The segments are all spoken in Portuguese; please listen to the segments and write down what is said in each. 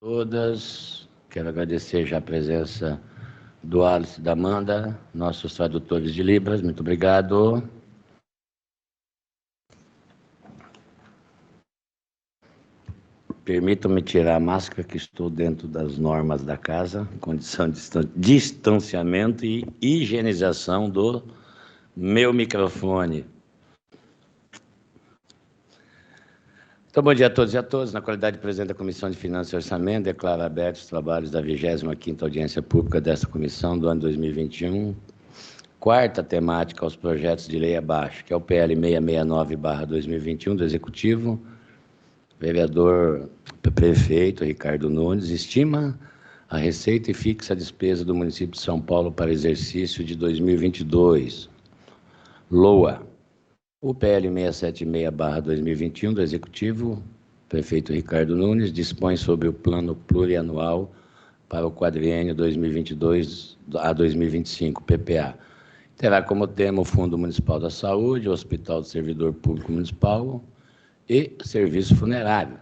Todas, quero agradecer já a presença do Alice e da Amanda, nossos tradutores de Libras, muito obrigado. Permitam-me tirar a máscara, que estou dentro das normas da casa, condição de distanciamento e higienização do meu microfone. Então, bom dia a todos e a todas. Na qualidade de presidente da Comissão de Finanças e Orçamento, declaro abertos os trabalhos da 25ª audiência pública desta comissão do ano 2021. Quarta temática aos projetos de lei abaixo, que é o PL 669/2021 do Executivo. Vereador prefeito Ricardo Nunes estima a receita e fixa a despesa do município de São Paulo para exercício de 2022. LOA. O PL 676/2021 do Executivo, prefeito Ricardo Nunes, dispõe sobre o plano plurianual para o quadriênio 2022 a 2025, PPA. Terá como tema o Fundo Municipal da Saúde, o Hospital do Servidor Público Municipal e Serviço Funerário.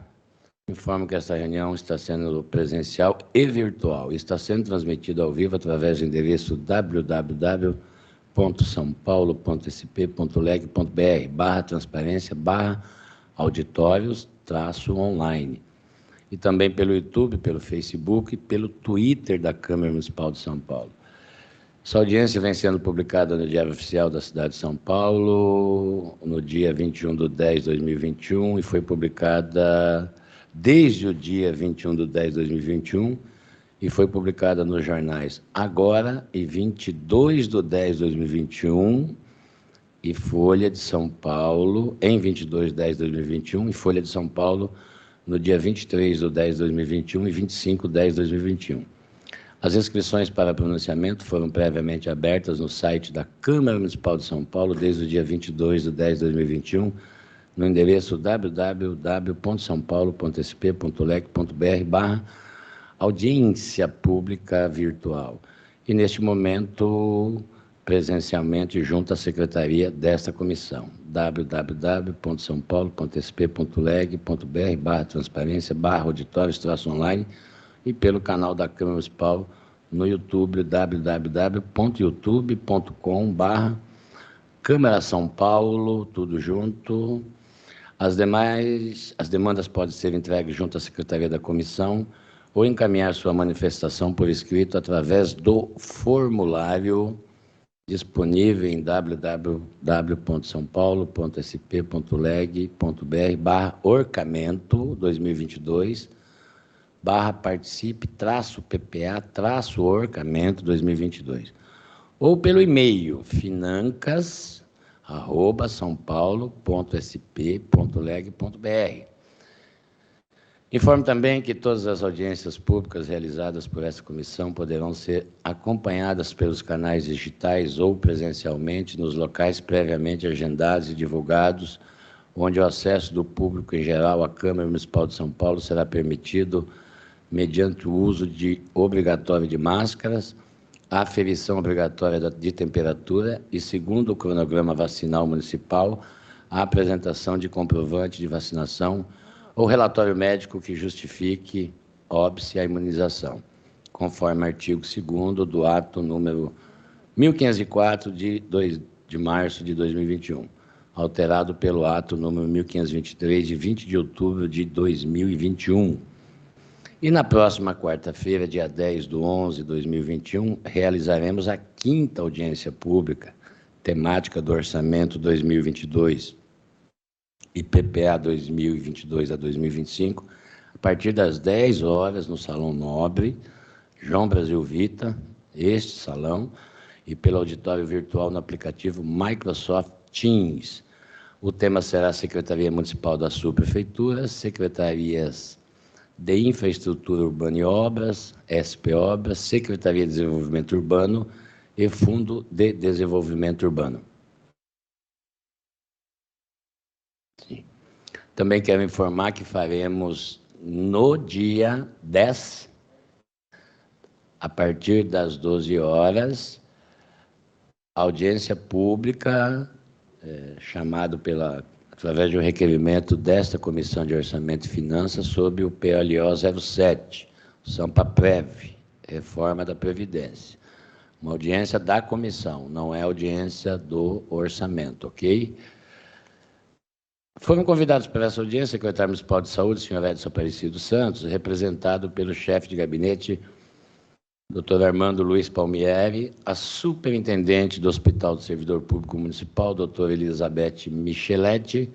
Informo que esta reunião está sendo presencial e virtual e está sendo transmitida ao vivo através do endereço www.saopaulo.sp.leg.br/transparência/auditórios-online e também pelo YouTube, pelo Facebook e pelo Twitter da Câmara Municipal de São Paulo. Essa audiência vem sendo publicada no Diário Oficial da cidade de São Paulo, no dia 21/10/2021, e foi publicada desde o dia 21/10/2021, e foi publicada nos jornais Agora e 22/10/2021, e Folha de São Paulo, em 22/10/2021, e Folha de São Paulo, no dia 23/10/2021 e 25/10/2021. As inscrições para pronunciamento foram previamente abertas no site da Câmara Municipal de São Paulo desde o dia 22/10/2021, no endereço www.saopaulo.sp.leg.br/audiência pública virtual. E, neste momento, presencialmente, junto à secretaria desta comissão, www.saopaulo.sp.leg.br/transparência/auditórios-online e pelo canal da Câmara Municipal no YouTube, www.youtube.com/Câmara São Paulo, tudo junto. As demandas podem ser entregues junto à Secretaria da Comissão ou encaminhar sua manifestação por escrito através do formulário disponível em www.saopaulo.sp.leg.br/orçamento 2022/participe-PPA-orçamento 2022, ou pelo e-mail financas@saopaulo.sp.leg.br. Informo também que todas as audiências públicas realizadas por essa comissão poderão ser acompanhadas pelos canais digitais ou presencialmente nos locais previamente agendados e divulgados, onde o acesso do público em geral à Câmara Municipal de São Paulo será permitido mediante o uso obrigatório de máscaras, a aferição obrigatória de temperatura e, segundo o cronograma vacinal municipal, a apresentação de comprovante de vacinação ou relatório médico que justifique óbice a imunização, conforme artigo 2º do ato número 1504 de 2 de março de 2021, alterado pelo ato número 1523 de 20 de outubro de 2021. E na próxima quarta-feira, dia 10/11/2021, realizaremos a 5ª audiência pública temática do Orçamento 2022 e PPA 2022 a 2025, a partir das 10 horas no Salão Nobre, João Brasil Vita, este salão, e pelo auditório virtual no aplicativo Microsoft Teams. O tema será a Secretaria Municipal da Subprefeitura, Secretarias de Infraestrutura Urbana e Obras, SP Obras, Secretaria de Desenvolvimento Urbano e Fundo de Desenvolvimento Urbano. Sim. Também quero informar que faremos no dia 10, a partir das 12 horas, audiência pública, chamado através de um requerimento desta Comissão de Orçamento e Finanças sobre o PLO 07, São para PREV, Reforma da Previdência. Uma audiência da comissão, não é audiência do orçamento, ok? Foram convidados para essa audiência o secretário municipal de saúde, senhor Edson Aparecido Santos, representado pelo chefe de gabinete, doutor Armando Luiz Palmieri, a superintendente do Hospital do Servidor Público Municipal, doutora Elizabeth Micheletti,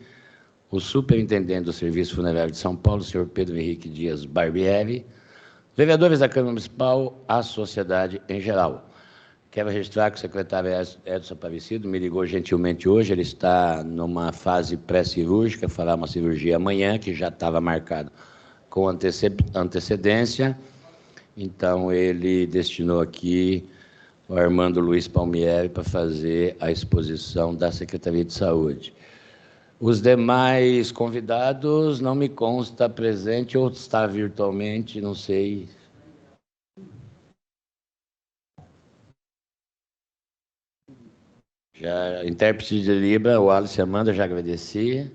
o superintendente do Serviço Funerário de São Paulo, senhor Pedro Henrique Dias Barbieri, vereadores da Câmara Municipal, a sociedade em geral. Quero registrar que o secretário Edson Aparecido me ligou gentilmente hoje, ele está numa fase pré-cirúrgica, fará uma cirurgia amanhã, que já estava marcado com antecedência, então ele destinou aqui o Armando Luiz Palmieri para fazer a exposição da Secretaria de Saúde. Os demais convidados não me consta presente ou está virtualmente, não sei. Já, intérprete de Libra, o Alice Amanda, já agradeci.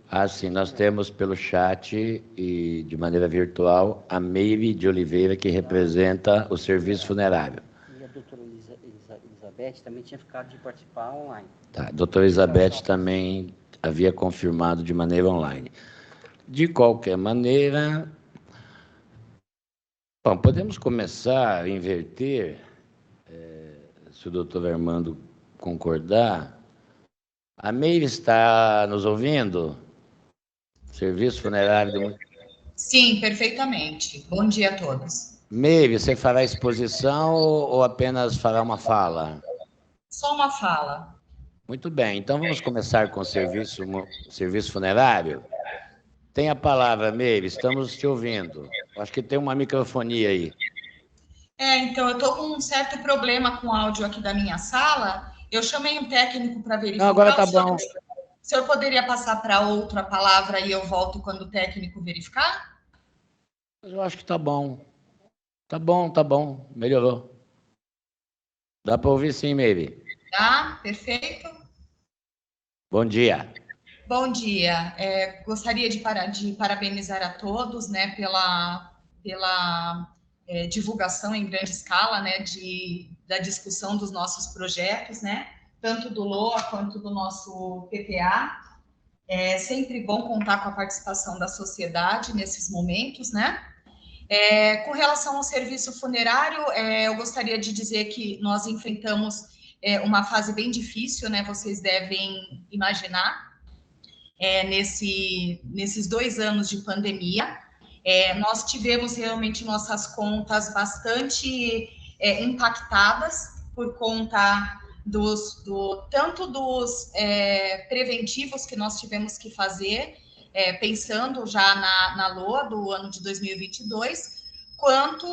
Ah, sim, nós temos pelo chat e de maneira virtual a Meire de Oliveira, que representa o serviço funerário. E a doutora Elizabeth também tinha ficado de participar online. Tá, a doutora Elizabeth também havia confirmado de maneira online. De qualquer maneira, bom, podemos começar a inverter, se o doutor Armando concordar. A Meire está nos ouvindo? Serviço Funerário do Município. Sim, perfeitamente. Bom dia a todos. Meire, você fará exposição ou apenas fará uma fala? Só uma fala. Muito bem, então vamos começar com o serviço funerário. Tem a palavra, Meire, estamos te ouvindo. Acho que tem uma microfonia aí. Então, eu estou com um certo problema com o áudio aqui da minha sala. Eu chamei um técnico para verificar. Não, agora está bom. O senhor poderia passar para outra palavra e eu volto quando o técnico verificar? Eu acho que está bom. Tá bom. Melhorou. Dá para ouvir sim, Meire. Tá, perfeito. Bom dia. Bom dia. Gostaria de parabenizar a todos, né, pela divulgação em grande escala, né, da discussão dos nossos projetos, né, tanto do LOA quanto do nosso PPA. É sempre bom contar com a participação da sociedade nesses momentos, né? Com relação ao serviço funerário, eu gostaria de dizer que nós enfrentamos uma fase bem difícil, né? Vocês devem imaginar, nesses 2 anos de pandemia. Nós tivemos realmente nossas contas bastante impactadas por conta tanto dos preventivos que nós tivemos que fazer, pensando já na LOA do ano de 2022, quanto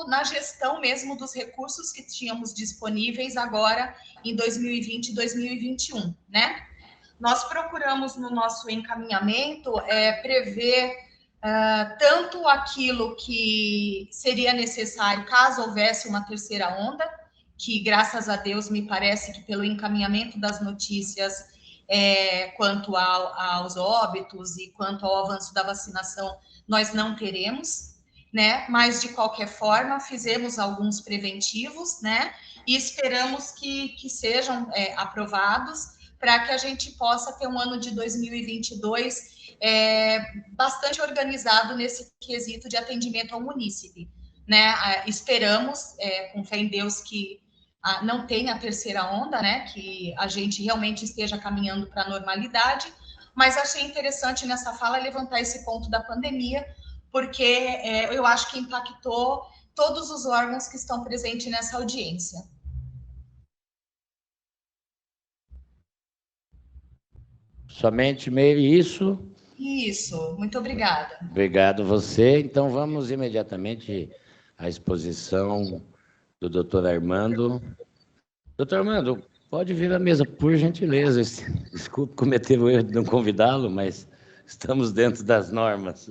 na gestão mesmo dos recursos que tínhamos disponíveis agora em 2020 e 2021, né? Nós procuramos no nosso encaminhamento prever tanto aquilo que seria necessário caso houvesse uma terceira onda, que graças a Deus me parece que pelo encaminhamento das notícias quanto aos óbitos e quanto ao avanço da vacinação, nós não teremos, né? Mas de qualquer forma fizemos alguns preventivos, né? E esperamos que sejam aprovados para que a gente possa ter um ano de 2022 bastante organizado nesse quesito de atendimento ao munícipe, né? Esperamos, com fé em Deus, que não tenha a terceira onda, né? Que a gente realmente esteja caminhando para a normalidade, mas achei interessante nessa fala levantar esse ponto da pandemia, porque eu acho que impactou todos os órgãos que estão presentes nessa audiência. Somente meio isso? Isso, muito obrigada. Obrigado você. Então vamos imediatamente à exposição do doutor Armando. Doutor Armando, pode vir à mesa, por gentileza. Desculpe cometer o erro de não convidá-lo, mas estamos dentro das normas.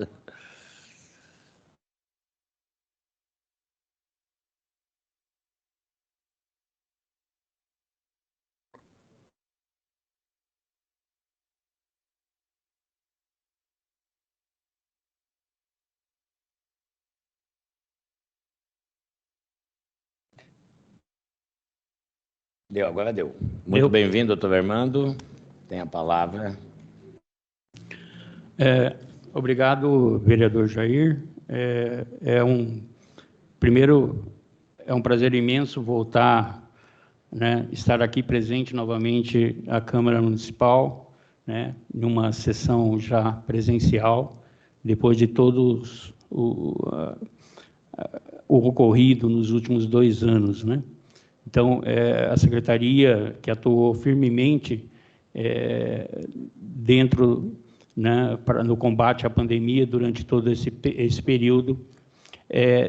Agora deu. Muito bem-vindo, doutor Armando. Tem a palavra. Obrigado, vereador Jair. Primeiro, é um prazer imenso voltar, né, estar aqui presente novamente à Câmara Municipal, né, numa sessão já presencial, depois de todos o ocorrido nos últimos 2 anos, né? Então, a Secretaria, que atuou firmemente dentro, né, no combate à pandemia durante todo esse período,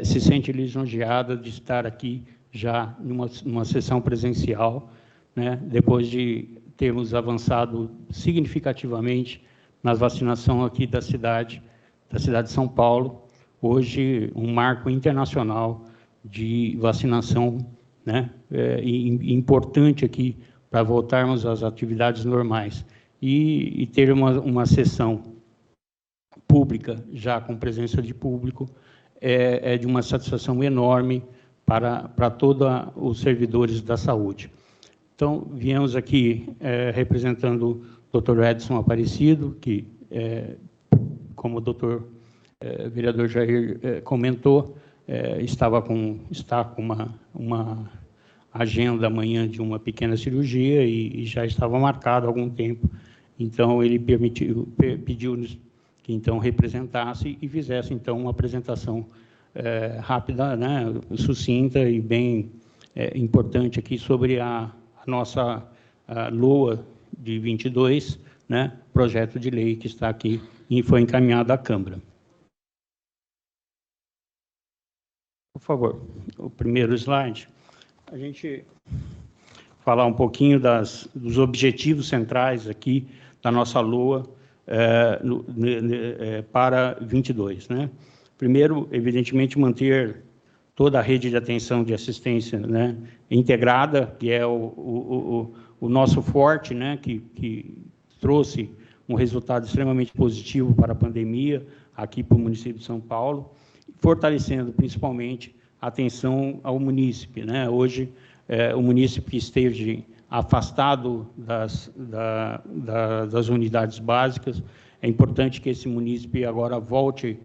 se sente lisonjeada de estar aqui já numa sessão presencial, né, depois de termos avançado significativamente na vacinação aqui da cidade de São Paulo, hoje um marco internacional de vacinação, né, importante aqui para voltarmos às atividades normais e ter uma sessão pública já com presença de público é de uma satisfação enorme para todos os servidores da saúde. Então, viemos aqui representando o Dr. Edson Aparecido, que, como o doutor vereador Jair comentou, está com uma agenda amanhã de uma pequena cirurgia e já estava marcado há algum tempo. Então, ele pediu-nos que, então, representasse e fizesse, então, uma apresentação rápida, né, sucinta e bem importante aqui sobre a nossa LOA de 22, né, projeto de lei que está aqui e foi encaminhado à Câmara. Por favor, o primeiro slide. A gente falar um pouquinho dos objetivos centrais aqui da nossa LOA para 22, né? Primeiro, evidentemente, manter toda a rede de atenção de assistência, né, integrada, que é o nosso forte, né, que trouxe um resultado extremamente positivo para a pandemia aqui para o município de São Paulo, fortalecendo principalmente a atenção ao munícipe, né? Hoje, o munícipe esteve afastado das unidades básicas. É importante que esse munícipe agora volte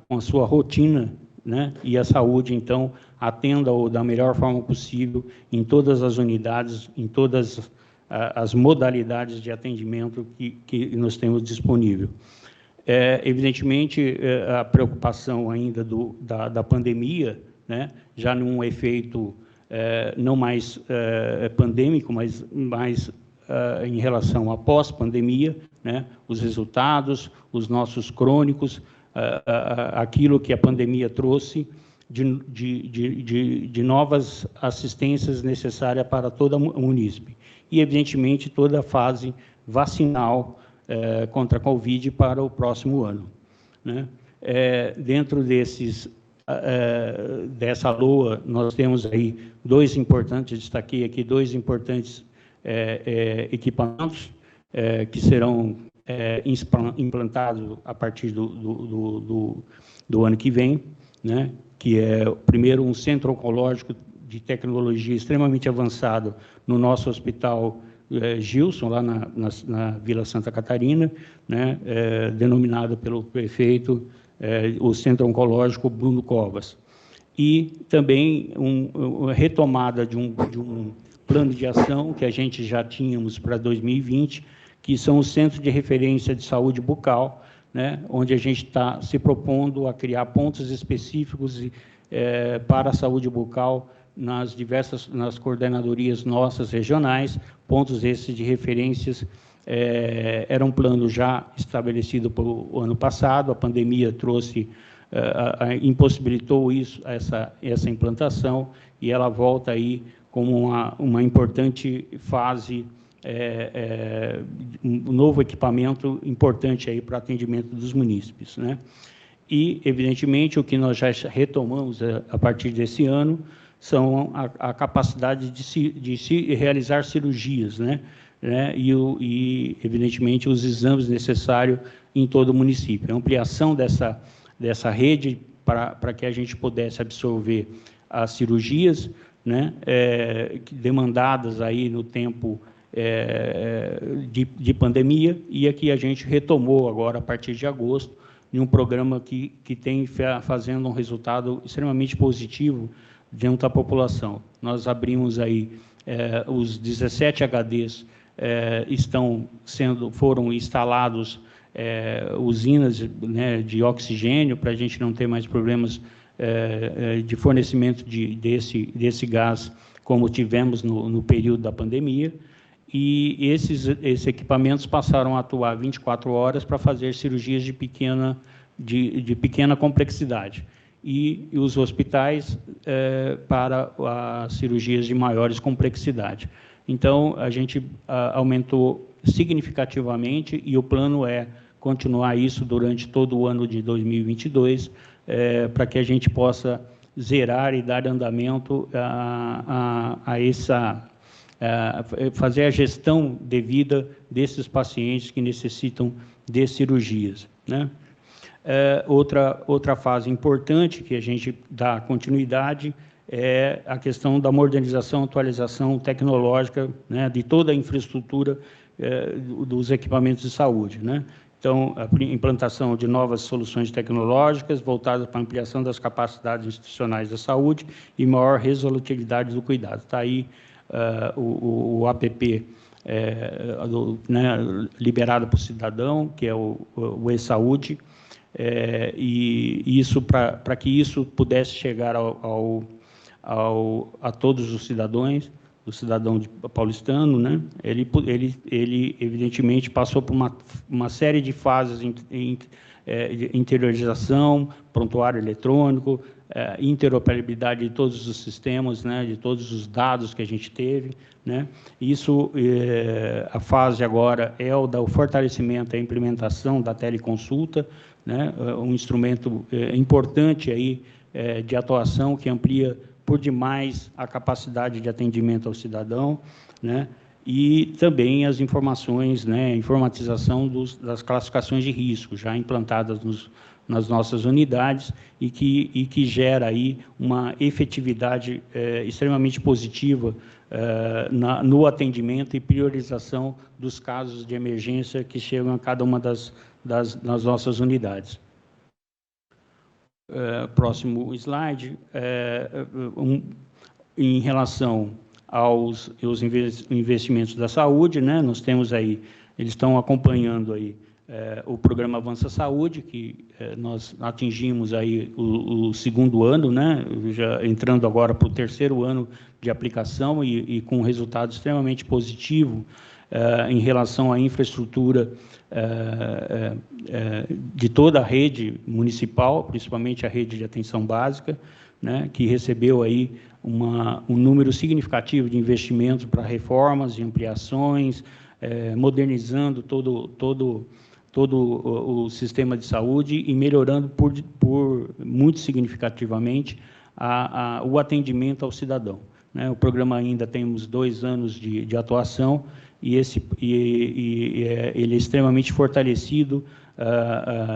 com a sua rotina, né? E a saúde, então, atenda-o da melhor forma possível em todas as unidades, em todas as modalidades de atendimento que nós temos disponível. Evidentemente, a preocupação ainda da pandemia, né, já num efeito não mais pandêmico, mas mais em relação à pós-pandemia, né, os resultados, os nossos crônicos, aquilo que a pandemia trouxe de novas assistências necessárias para toda a munícipe. E, evidentemente, toda a fase vacinal contra a Covid para o próximo ano, né? Dentro dessa LOA, nós temos aí destaquei aqui dois importantes equipamentos que serão implantados a partir do ano que vem, né? Que é, primeiro, um centro oncológico de tecnologia extremamente avançado no nosso hospital Gilson, lá na Vila Santa Catarina, né, denominado pelo prefeito o Centro Oncológico Bruno Covas. E também uma retomada de um plano de ação que a gente já tínhamos para 2020, que são os Centros de Referência de Saúde Bucal, né, onde a gente está se propondo a criar pontos específicos para a saúde bucal nas coordenadorias nossas regionais, pontos esses de referências. Era um plano já estabelecido pelo ano passado, a pandemia impossibilitou essa implantação, e ela volta aí como uma importante fase, um novo equipamento importante aí para atendimento dos munícipes, né? E, evidentemente, o que nós já retomamos a partir desse ano são a capacidade de se realizar cirurgias, né? E, evidentemente, os exames necessários em todo o município. A ampliação dessa rede para que a gente pudesse absorver as cirurgias, né, demandadas aí no tempo de pandemia, e aqui a gente retomou agora, a partir de agosto, em um programa que tem fazendo um resultado extremamente positivo dentro da população. Nós abrimos aí os 17 HDs foram instalados usinas, né, de oxigênio, para a gente não ter mais problemas de fornecimento desse gás, como tivemos no período da pandemia, e esses equipamentos passaram a atuar 24 horas para fazer cirurgias de pequena complexidade, e os hospitais para as cirurgias de maiores complexidade. Então, a gente aumentou significativamente, e o plano é continuar isso durante todo o ano de 2022, para que a gente possa zerar e dar andamento a essa... fazer a gestão devida desses pacientes que necessitam de cirurgias, né? Outra fase importante que a gente dá continuidade é a questão da modernização, atualização tecnológica, né, de toda a infraestrutura dos equipamentos de saúde, né? Então, a implantação de novas soluções tecnológicas voltadas para a ampliação das capacidades institucionais da saúde e maior resolutividade do cuidado. Está aí o APP né, liberado para o cidadão, que é o e-saúde, e isso, para que isso pudesse chegar a todos os cidadãos, o cidadão paulistano, né, ele evidentemente passou por uma série de fases de interiorização, prontuário eletrônico, interoperabilidade de todos os sistemas, né, de todos os dados que a gente teve, né. Isso, a fase agora é o do fortalecimento e implementação da teleconsulta, né, um instrumento importante aí de atuação que amplia por demais a capacidade de atendimento ao cidadão, né, e também as informações, né, informatização das classificações de risco, já implantadas nas nossas unidades, e que gera aí uma efetividade extremamente positiva no atendimento e priorização dos casos de emergência que chegam a cada uma das nossas unidades. Próximo slide. Em relação aos investimentos da saúde, né, nós temos aí, eles estão acompanhando aí o programa Avança Saúde, que nós atingimos aí o segundo ano, né, já entrando agora para o terceiro ano de aplicação, e com um resultado extremamente positivo em relação à infraestrutura de toda a rede municipal, principalmente a rede de atenção básica, né, que recebeu aí um número significativo de investimentos para reformas e ampliações, modernizando todo o sistema de saúde e melhorando muito significativamente o atendimento ao cidadão, né? O programa ainda temos 2 anos de atuação, e ele é extremamente fortalecido,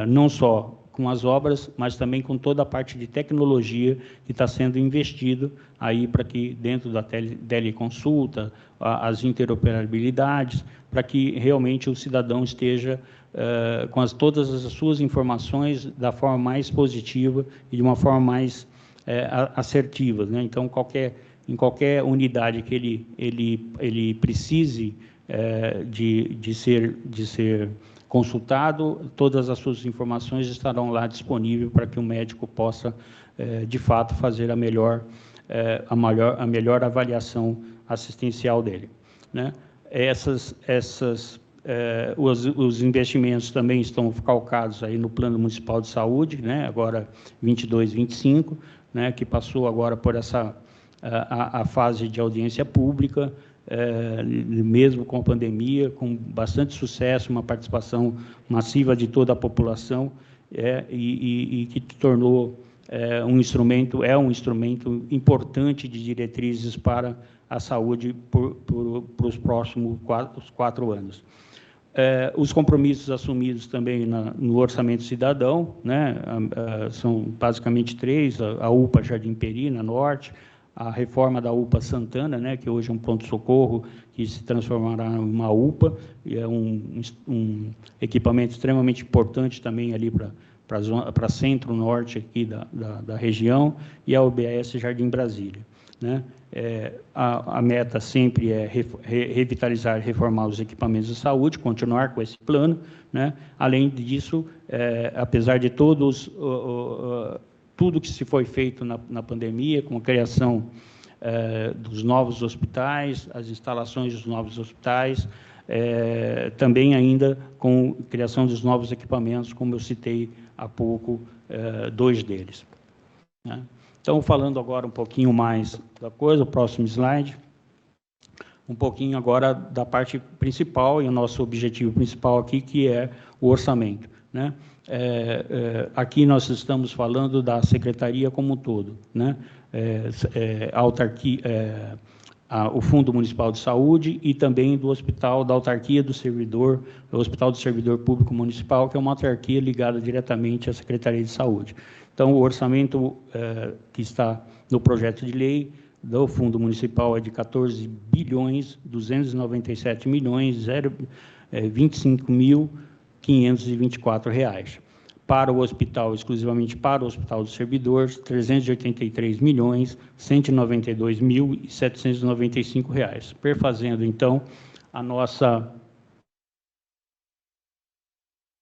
não só com as obras, mas também com toda a parte de tecnologia que está sendo investido aí para que, dentro da teleconsulta, as interoperabilidades, para que realmente o cidadão esteja com todas as suas informações da forma mais positiva e de uma forma mais assertiva, né? Então, em qualquer unidade que ele precise de ser consultado, todas as suas informações estarão lá disponíveis para que o médico possa, de fato, fazer a melhor avaliação assistencial dele, né? Os investimentos também estão calcados aí no Plano Municipal de Saúde, né, agora 22-25, né, que passou agora por a fase de audiência pública, mesmo com a pandemia, com bastante sucesso, uma participação massiva de toda a população, e que tornou um instrumento importante de diretrizes para a saúde para os próximos 4 anos. Os compromissos assumidos também no Orçamento Cidadão, né, são basicamente 3, a UPA Jardim Peri, na Norte, a reforma da UPA Santana, né, que hoje é um pronto-socorro que se transformará em uma UPA, e é um equipamento extremamente importante também ali para centro-norte aqui da região, e a UBS Jardim Brasília, né? A meta sempre é revitalizar e reformar os equipamentos de saúde, continuar com esse plano, né? Além disso, apesar de tudo que se foi feito na pandemia, com a criação dos novos hospitais, as instalações dos novos hospitais, também ainda com a criação dos novos equipamentos, como eu citei há pouco, 2 deles, né? Então, falando agora um pouquinho mais da coisa, o próximo slide, um pouquinho agora da parte principal e o nosso objetivo principal aqui, que é o orçamento, né? Aqui nós estamos falando da secretaria como um todo, né? A autarquia, o Fundo Municipal de Saúde e também do Hospital da Autarquia do Servidor, o Hospital do Servidor Público Municipal, que é uma autarquia ligada diretamente à Secretaria de Saúde. Então, o orçamento que está no projeto de lei do Fundo Municipal é de 14.297.025.524 reais. Para o hospital, exclusivamente para o Hospital do Servidor, 383.192.795 reais. Perfazendo, então, a nossa...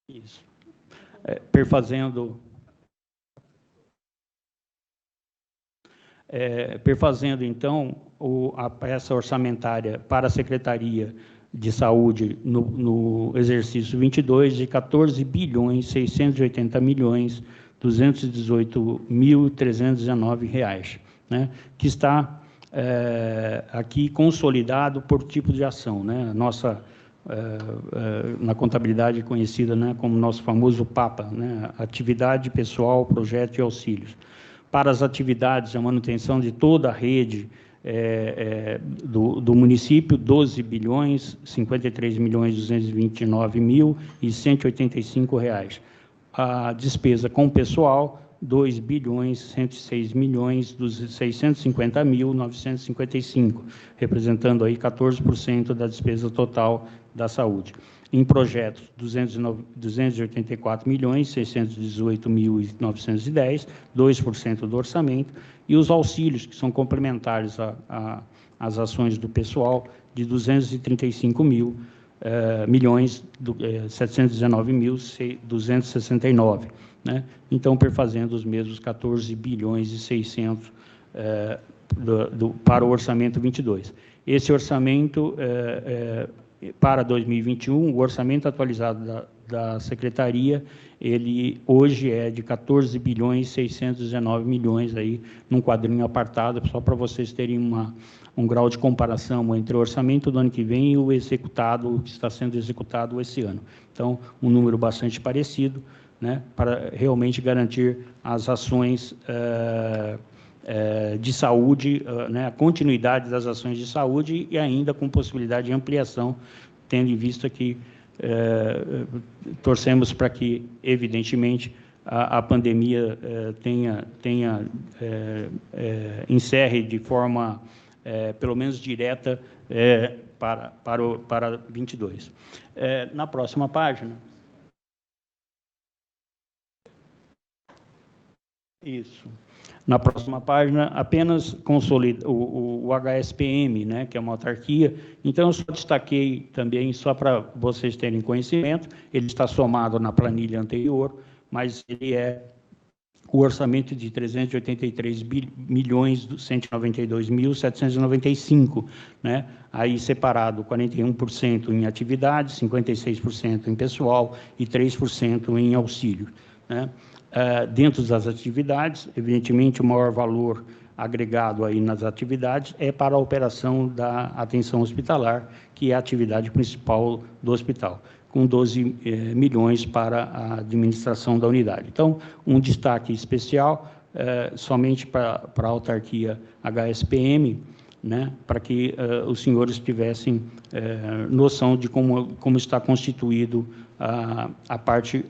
Isso. Perfazendo, então, a peça orçamentária para a Secretaria de Saúde no exercício 22 de 14.680.218.319 reais, né? Que está aqui consolidado por tipo de ação, né? Nossa, na contabilidade conhecida, né, como nosso famoso PAPA, né? Atividade, pessoal, projeto e auxílios. Para as atividades, a manutenção de toda a rede do município, 12.053.229.185 reais. A despesa com pessoal, 2.106.650.955, representando aí 14% da despesa total da saúde. Em projetos, 284.618.910, 2% do orçamento, e os auxílios, que são complementares às ações do pessoal, de 235.719.269, né? Então, perfazendo os mesmos 14.600 para o orçamento 22. Esse orçamento, para 2021, o orçamento atualizado da Secretaria, ele hoje é de 14.619 aí, num quadrinho apartado, só para vocês terem um grau de comparação entre o orçamento do ano que vem e o executado, que está sendo executado esse ano. Então, um número bastante parecido, né, para realmente garantir as ações de saúde, né, a continuidade das ações de saúde e ainda com possibilidade de ampliação, tendo em vista que torcemos para que, evidentemente, a pandemia encerre de forma, pelo menos direta, para 22. Na próxima página. Isso. Na próxima página, apenas consolida o HSPM, né, que é uma autarquia. Então, eu só destaquei também, só para vocês terem conhecimento, ele está somado na planilha anterior, mas ele é o orçamento de 383.192.795, né? Aí separado 41% em atividades, 56% em pessoal e 3% em auxílio, né? Dentro das atividades, evidentemente, o maior valor agregado aí nas atividades é para a operação da atenção hospitalar, que é a atividade principal do hospital, com 12 milhões para a administração da unidade. Então, um destaque especial somente para a autarquia HSPM, né, para que os senhores tivessem noção de como está constituído a parte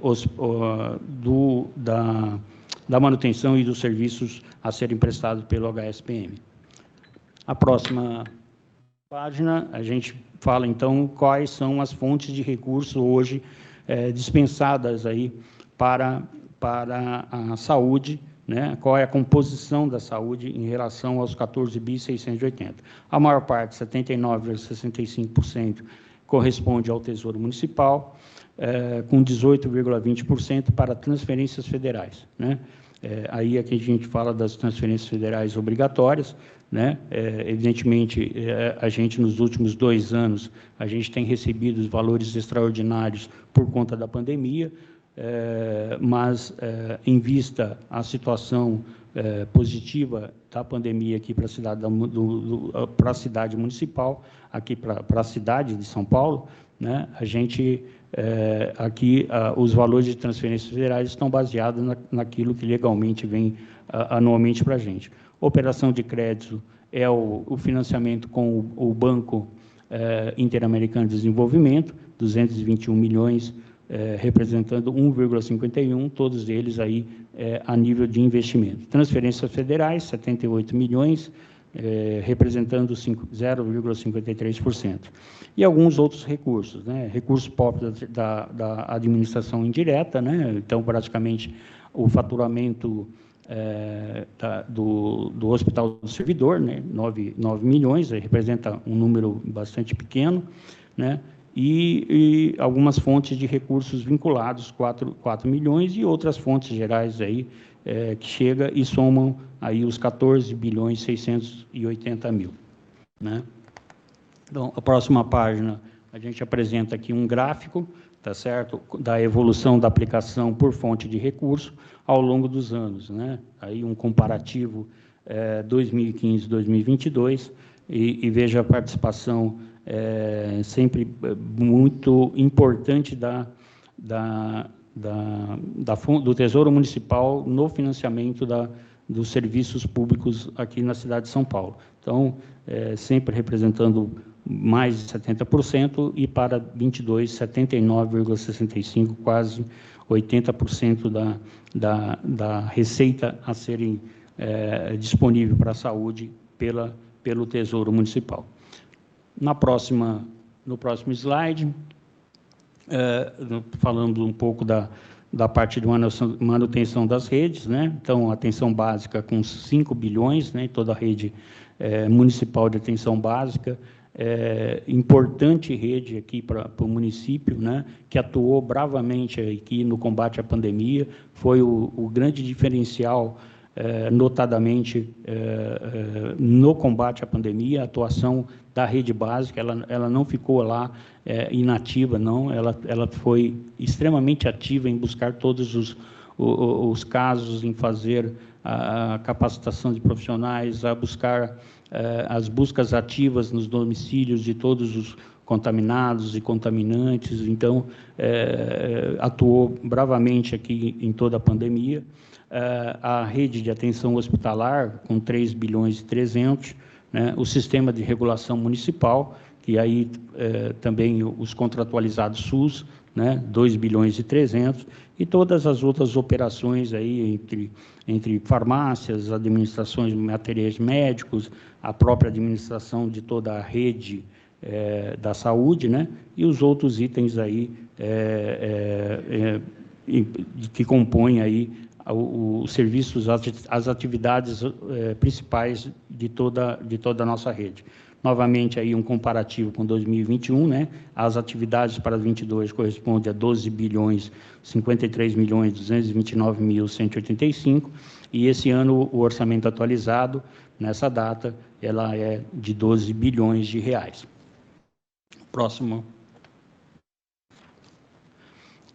da manutenção e dos serviços a serem prestados pelo HSPM. A próxima página, a gente fala, então, quais são as fontes de recurso hoje dispensadas aí para a saúde, né? Qual é a composição da saúde em relação aos 14.680. A maior parte, 79,65%, corresponde ao Tesouro Municipal, com 18,20% para transferências federais, né? Aí aqui a gente fala das transferências federais obrigatórias, né? Evidentemente, a gente, nos últimos 2 anos, a gente tem recebido os valores extraordinários por conta da pandemia, mas, em vista à situação positiva da pandemia aqui para a cidade, para a cidade municipal, aqui para a cidade de São Paulo, né? A gente, aqui, os valores de transferências federais estão baseados naquilo que legalmente vem anualmente para a gente. Operação de crédito é o financiamento com o Banco Interamericano de Desenvolvimento, 221 milhões, representando 1,51, todos eles aí a nível de investimento. Transferências federais, 78 milhões, representando 0,53%. E alguns outros recursos, né? Recursos próprios da administração indireta, né? Então, praticamente, o faturamento do Hospital do Servidor, né? 9 milhões, representa um número bastante pequeno, né? E algumas fontes de recursos vinculados, 4 milhões, e outras fontes gerais aí, que chega e somam aí os 14.680 mil, né? Então, a próxima página, a gente apresenta aqui um gráfico, tá certo, da evolução da aplicação por fonte de recurso ao longo dos anos, né? Aí um comparativo 2015-2022, e veja a participação sempre muito importante do Tesouro Municipal no financiamento dos serviços públicos aqui na cidade de São Paulo. Então, sempre representando mais de 70%, e para 22, 79,65%, quase 80% da receita a serem disponível para a saúde pelo Tesouro Municipal. No próximo slide, falando um pouco da parte de manutenção das redes, né? Então, atenção básica com 5 bilhões, né? Toda a rede municipal de atenção básica, importante rede aqui para o município, né? Que atuou bravamente aqui no combate à pandemia, foi o grande diferencial, notadamente no combate à pandemia, a atuação da rede básica. Ela não ficou lá inativa, não, ela foi extremamente ativa em buscar todos os casos, em fazer a capacitação de profissionais, a buscar as buscas ativas nos domicílios de todos os contaminados e contaminantes. Então, atuou bravamente aqui em toda a pandemia. A rede de atenção hospitalar, com 3 bilhões e 300, né? O sistema de regulação municipal, que aí também os contratualizados SUS, né? 2 bilhões e 300, e todas as outras operações aí entre farmácias, administrações de materiais médicos, a própria administração de toda a rede da saúde, né? E os outros itens aí que compõem aí os serviços, as atividades principais de toda a nossa rede. Novamente, aí um comparativo com 2021, né? As atividades para 22 correspondem a 12 bilhões 53 milhões 229 mil 185, e esse ano o orçamento atualizado, nessa data, ela é de 12 bilhões de reais. Próximo.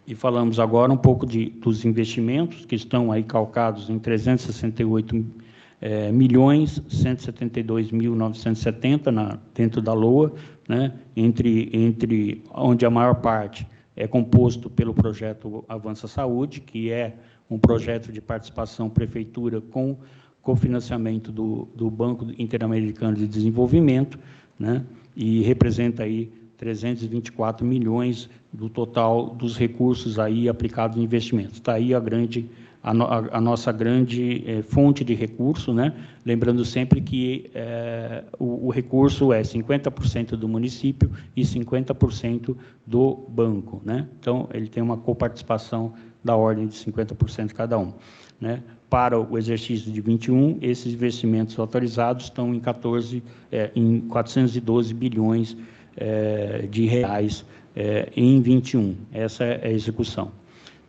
E falamos agora um pouco dos investimentos, que estão aí calcados em 368 milhões 172.970 dentro da LOA, né? Entre onde a maior parte é composto pelo projeto Avança Saúde, que é um projeto de participação prefeitura com cofinanciamento do Banco Interamericano de Desenvolvimento, né? E representa aí 324 milhões do total dos recursos aí aplicados em investimentos. Está aí a grande a nossa grande fonte de recurso, né? Lembrando sempre que o recurso é 50% do município e 50% do banco, né? Então, ele tem uma coparticipação da ordem de 50% cada um, né? Para o exercício de 21, esses investimentos autorizados estão em 412 bilhões de reais em 21. Essa é a execução.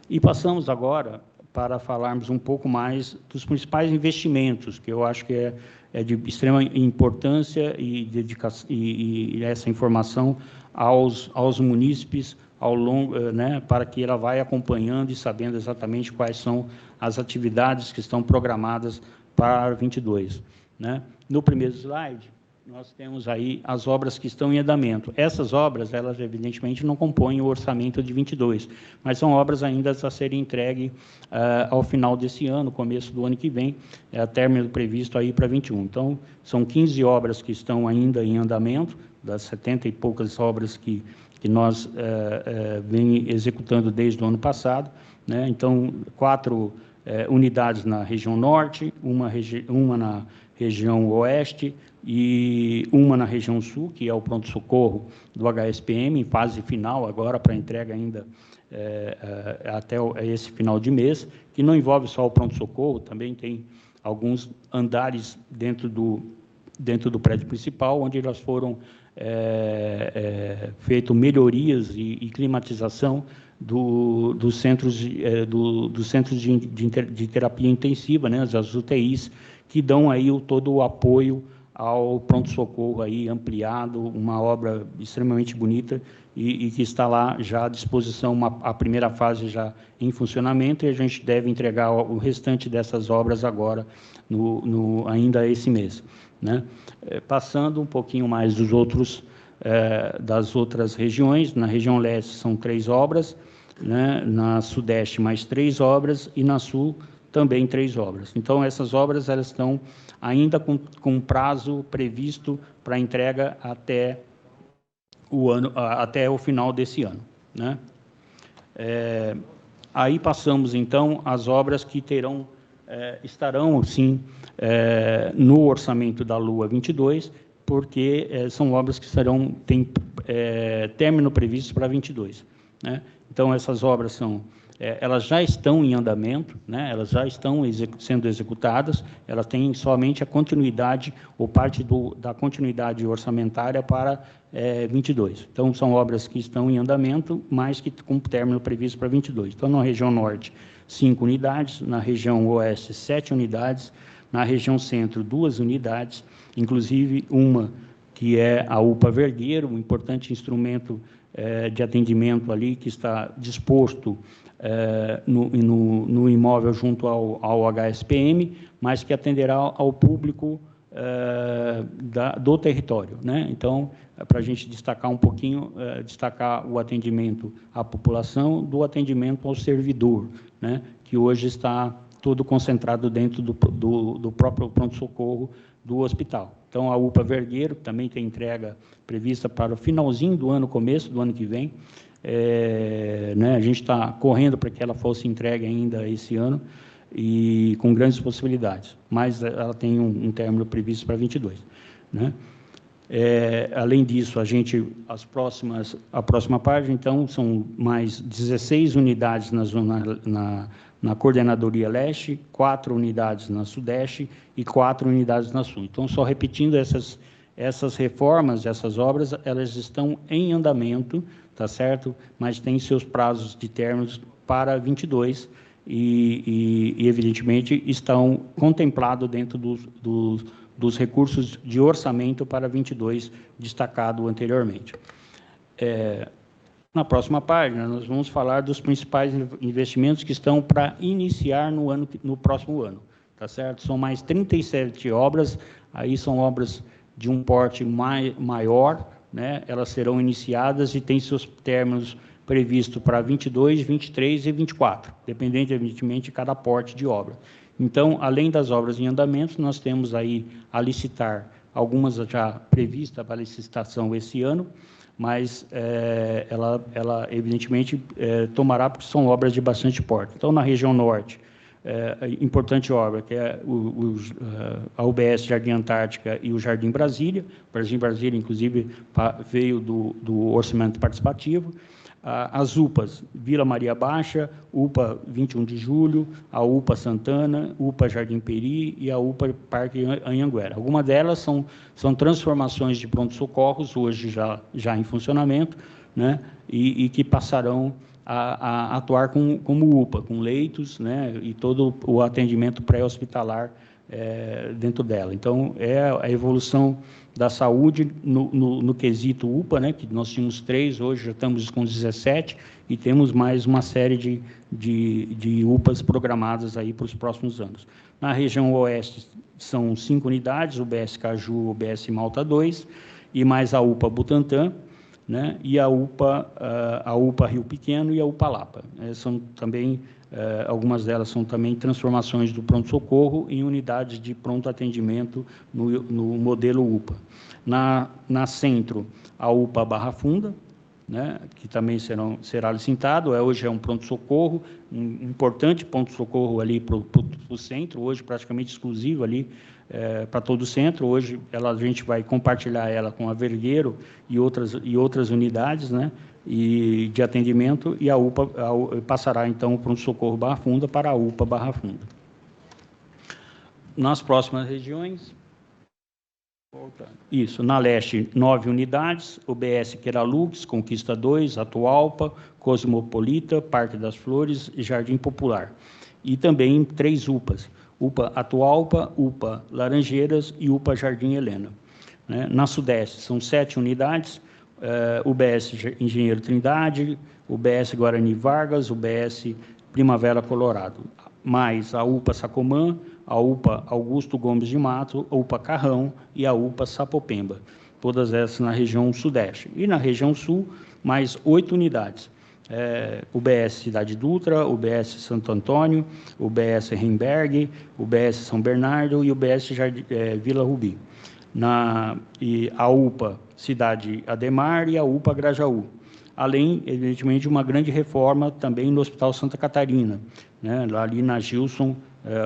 E passamos agora para falarmos um pouco mais dos principais investimentos, que eu acho que é de extrema importância e dedicação, e essa informação aos munícipes ao longo, né, para que ela vá acompanhando e sabendo exatamente quais são as atividades que estão programadas para 22, né? No primeiro slide, nós temos aí as obras que estão em andamento. Essas obras, elas evidentemente não compõem o orçamento de 22, mas são obras ainda a serem entregues ao final desse ano, começo do ano que vem, término previsto aí para 21. Então, são 15 obras que estão ainda em andamento, das 70 e poucas obras que nós vem executando desde o ano passado, né? Então, 4 unidades na região norte, uma na região oeste e uma na região sul, que é o pronto-socorro do HSPM, em fase final agora, para entrega ainda até esse final de mês, que não envolve só o pronto-socorro, também tem alguns andares dentro do prédio principal, onde elas foram feito melhorias e climatização dos centros de terapia intensiva, né, as UTIs, que dão aí todo o apoio ao pronto-socorro aí ampliado, uma obra extremamente bonita e que está lá já à disposição, a primeira fase já em funcionamento, e a gente deve entregar o restante dessas obras agora, ainda esse mês, né? Passando um pouquinho mais das outras regiões, na região leste são 3 obras, né? Na sudeste mais 3 obras e na sul também 3 obras. Então, essas obras elas estão ainda com prazo previsto para entrega até o final desse ano, né? Aí passamos, então, às obras que estarão, sim, no orçamento da Lua 22, porque são obras que têm término previsto para 22, né? Então, essas obras elas já estão em andamento, né? Elas já estão sendo executadas, elas têm somente a continuidade, ou parte da continuidade orçamentária para 22. Então, são obras que estão em andamento, mas que com término previsto para 22. Então, na região norte, 5 unidades, na região oeste, 7 unidades, na região centro, 2 unidades, inclusive uma que é a UPA Vergueiro, um importante instrumento de atendimento ali, que está disposto no imóvel junto ao HSPM, mas que atenderá ao público do território, né? Então, para a gente destacar um pouquinho, destacar o atendimento à população do atendimento ao servidor, né? Que hoje está todo concentrado dentro do próprio pronto-socorro do hospital. Então, a UPA Vergueiro também tem entrega prevista para o finalzinho do ano, começo do ano que vem. Né, a gente está correndo para que ela fosse entregue ainda esse ano, e com grandes possibilidades, mas ela tem um término previsto para 22, né? Além disso, a próxima página, então, são mais 16 unidades na Coordenadoria Leste, 4 unidades na Sudeste e 4 unidades na Sul. Então, só repetindo, essas reformas, essas obras, elas estão em andamento, tá certo? Mas tem seus prazos de términos para 22 e evidentemente, estão contemplados dentro dos recursos de orçamento para 22, destacado anteriormente. Na próxima página, nós vamos falar dos principais investimentos que estão para iniciar no próximo ano, tá certo? São mais 37 obras, aí são obras de um porte maior, né? Elas serão iniciadas e têm seus términos previstos para 22, 23 e 24, dependendo, evidentemente, de cada porte de obra. Então, além das obras em andamento, nós temos aí a licitar, algumas já previstas para licitação esse ano, mas ela evidentemente, tomará, porque são obras de bastante porte. Então, na região norte, importante obra, que é a UBS Jardim Antártica e o Jardim Brasília. O Jardim Brasília, inclusive, veio do orçamento participativo. As UPAs, Vila Maria Baixa, UPA 21 de Julho, a UPA Santana, UPA Jardim Peri e a UPA Parque Anhanguera. Algumas delas são transformações de pronto-socorros, hoje já em funcionamento, né, e que passarão a atuar como UPA, com leitos, né, e todo o atendimento pré-hospitalar dentro dela. Então, é a evolução da saúde no quesito UPA, né, que nós tínhamos 3, hoje já estamos com 17, e temos mais uma série de UPAs programadas aí para os próximos anos. Na região oeste, são 5 unidades, UBS Caju, UBS Malta 2, e mais a UPA Butantã, né, e a UPA Rio Pequeno e a UPA Lapa. São também, algumas delas são também transformações do pronto-socorro em unidades de pronto atendimento no modelo UPA. Na centro, a UPA Barra Funda, né, que também será licitado, hoje é um pronto-socorro, um importante ponto-socorro ali para o centro, hoje praticamente exclusivo ali, para todo o centro. Hoje a gente vai compartilhar ela com a Vergueiro e outras unidades, né, e de atendimento, e a UPA passará então o pronto-socorro Barra Funda para a UPA Barra Funda. Nas próximas regiões, isso, na leste, 9 unidades, UBS Queralux, Conquista 2, Atualpa, Cosmopolita, Parque das Flores e Jardim Popular. E também 3 UPAs, UPA Atualpa, UPA Laranjeiras e UPA Jardim Helena. Na sudeste, são 7 unidades, UBS Engenheiro Trindade, UBS Guarani Vargas, UBS Primavera Colorado, mais a UPA Sacomã, a UPA Augusto Gomes de Mato, a UPA Carrão e a UPA Sapopemba, todas essas na região sudeste. E na região sul, mais 8 unidades, UBS Cidade Dutra, UBS Santo Antônio, UBS Remberg, UBS São Bernardo e UBS Vila Rubi. E a UPA Cidade Ademar e a UPA Grajaú. Além, evidentemente, de uma grande reforma também no Hospital Santa Catarina, né, ali na Gilson,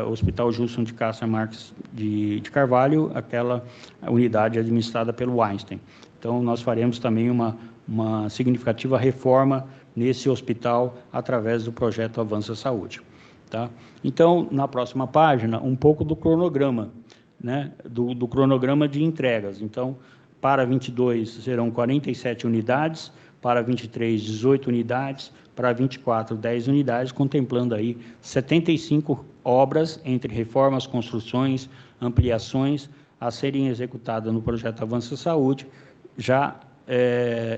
Hospital Gilson de Castro Marques de Carvalho, aquela unidade administrada pelo Einstein. Então, nós faremos também uma significativa reforma nesse hospital através do projeto Avança Saúde. Tá? Então, na próxima página, um pouco do cronograma, né, do cronograma de entregas. Então, para 22 serão 47 unidades, para 23, 18 unidades, para 24, 10 unidades, contemplando aí 75 obras entre reformas, construções, ampliações a serem executadas no projeto Avança Saúde, já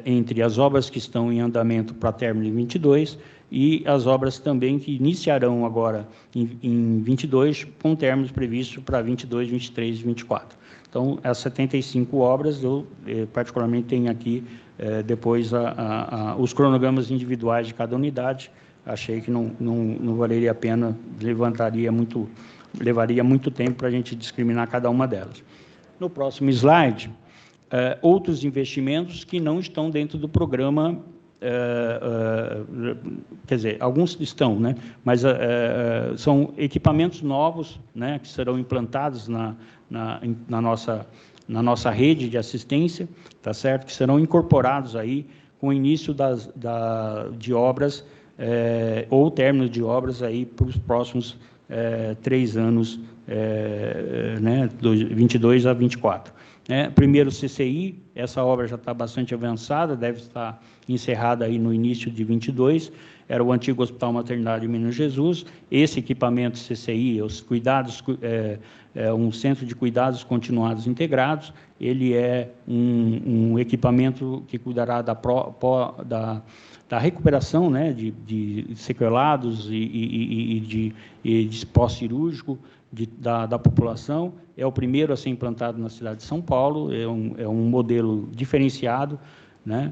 entre as obras que estão em andamento para término em 22 e as obras também que iniciarão agora em 22, com términos previstos para 22, 23 e 24. Então, as 75 obras, eu particularmente tenho aqui depois os cronogramas individuais de cada unidade. Achei que não valeria a pena, levaria muito tempo para a gente discriminar cada uma delas. No próximo slide, outros investimentos que não estão dentro do programa, quer dizer, alguns estão, né? Mas são equipamentos novos, né, que serão implantados na nossa rede de assistência, tá certo? Que serão incorporados aí com o início de obras ou término de obras aí para os próximos 3 anos, né, 22 a 24. Primeiro CCI, essa obra já está bastante avançada, deve estar encerrada aí no início de 22, era o antigo Hospital Maternidade Menino Jesus. Esse equipamento CCI, os cuidados, um centro de cuidados continuados integrados, ele é um equipamento que cuidará da recuperação, né, de sequelados e de pós-cirúrgico da população. É o primeiro a ser implantado na cidade de São Paulo, é um modelo diferenciado, né,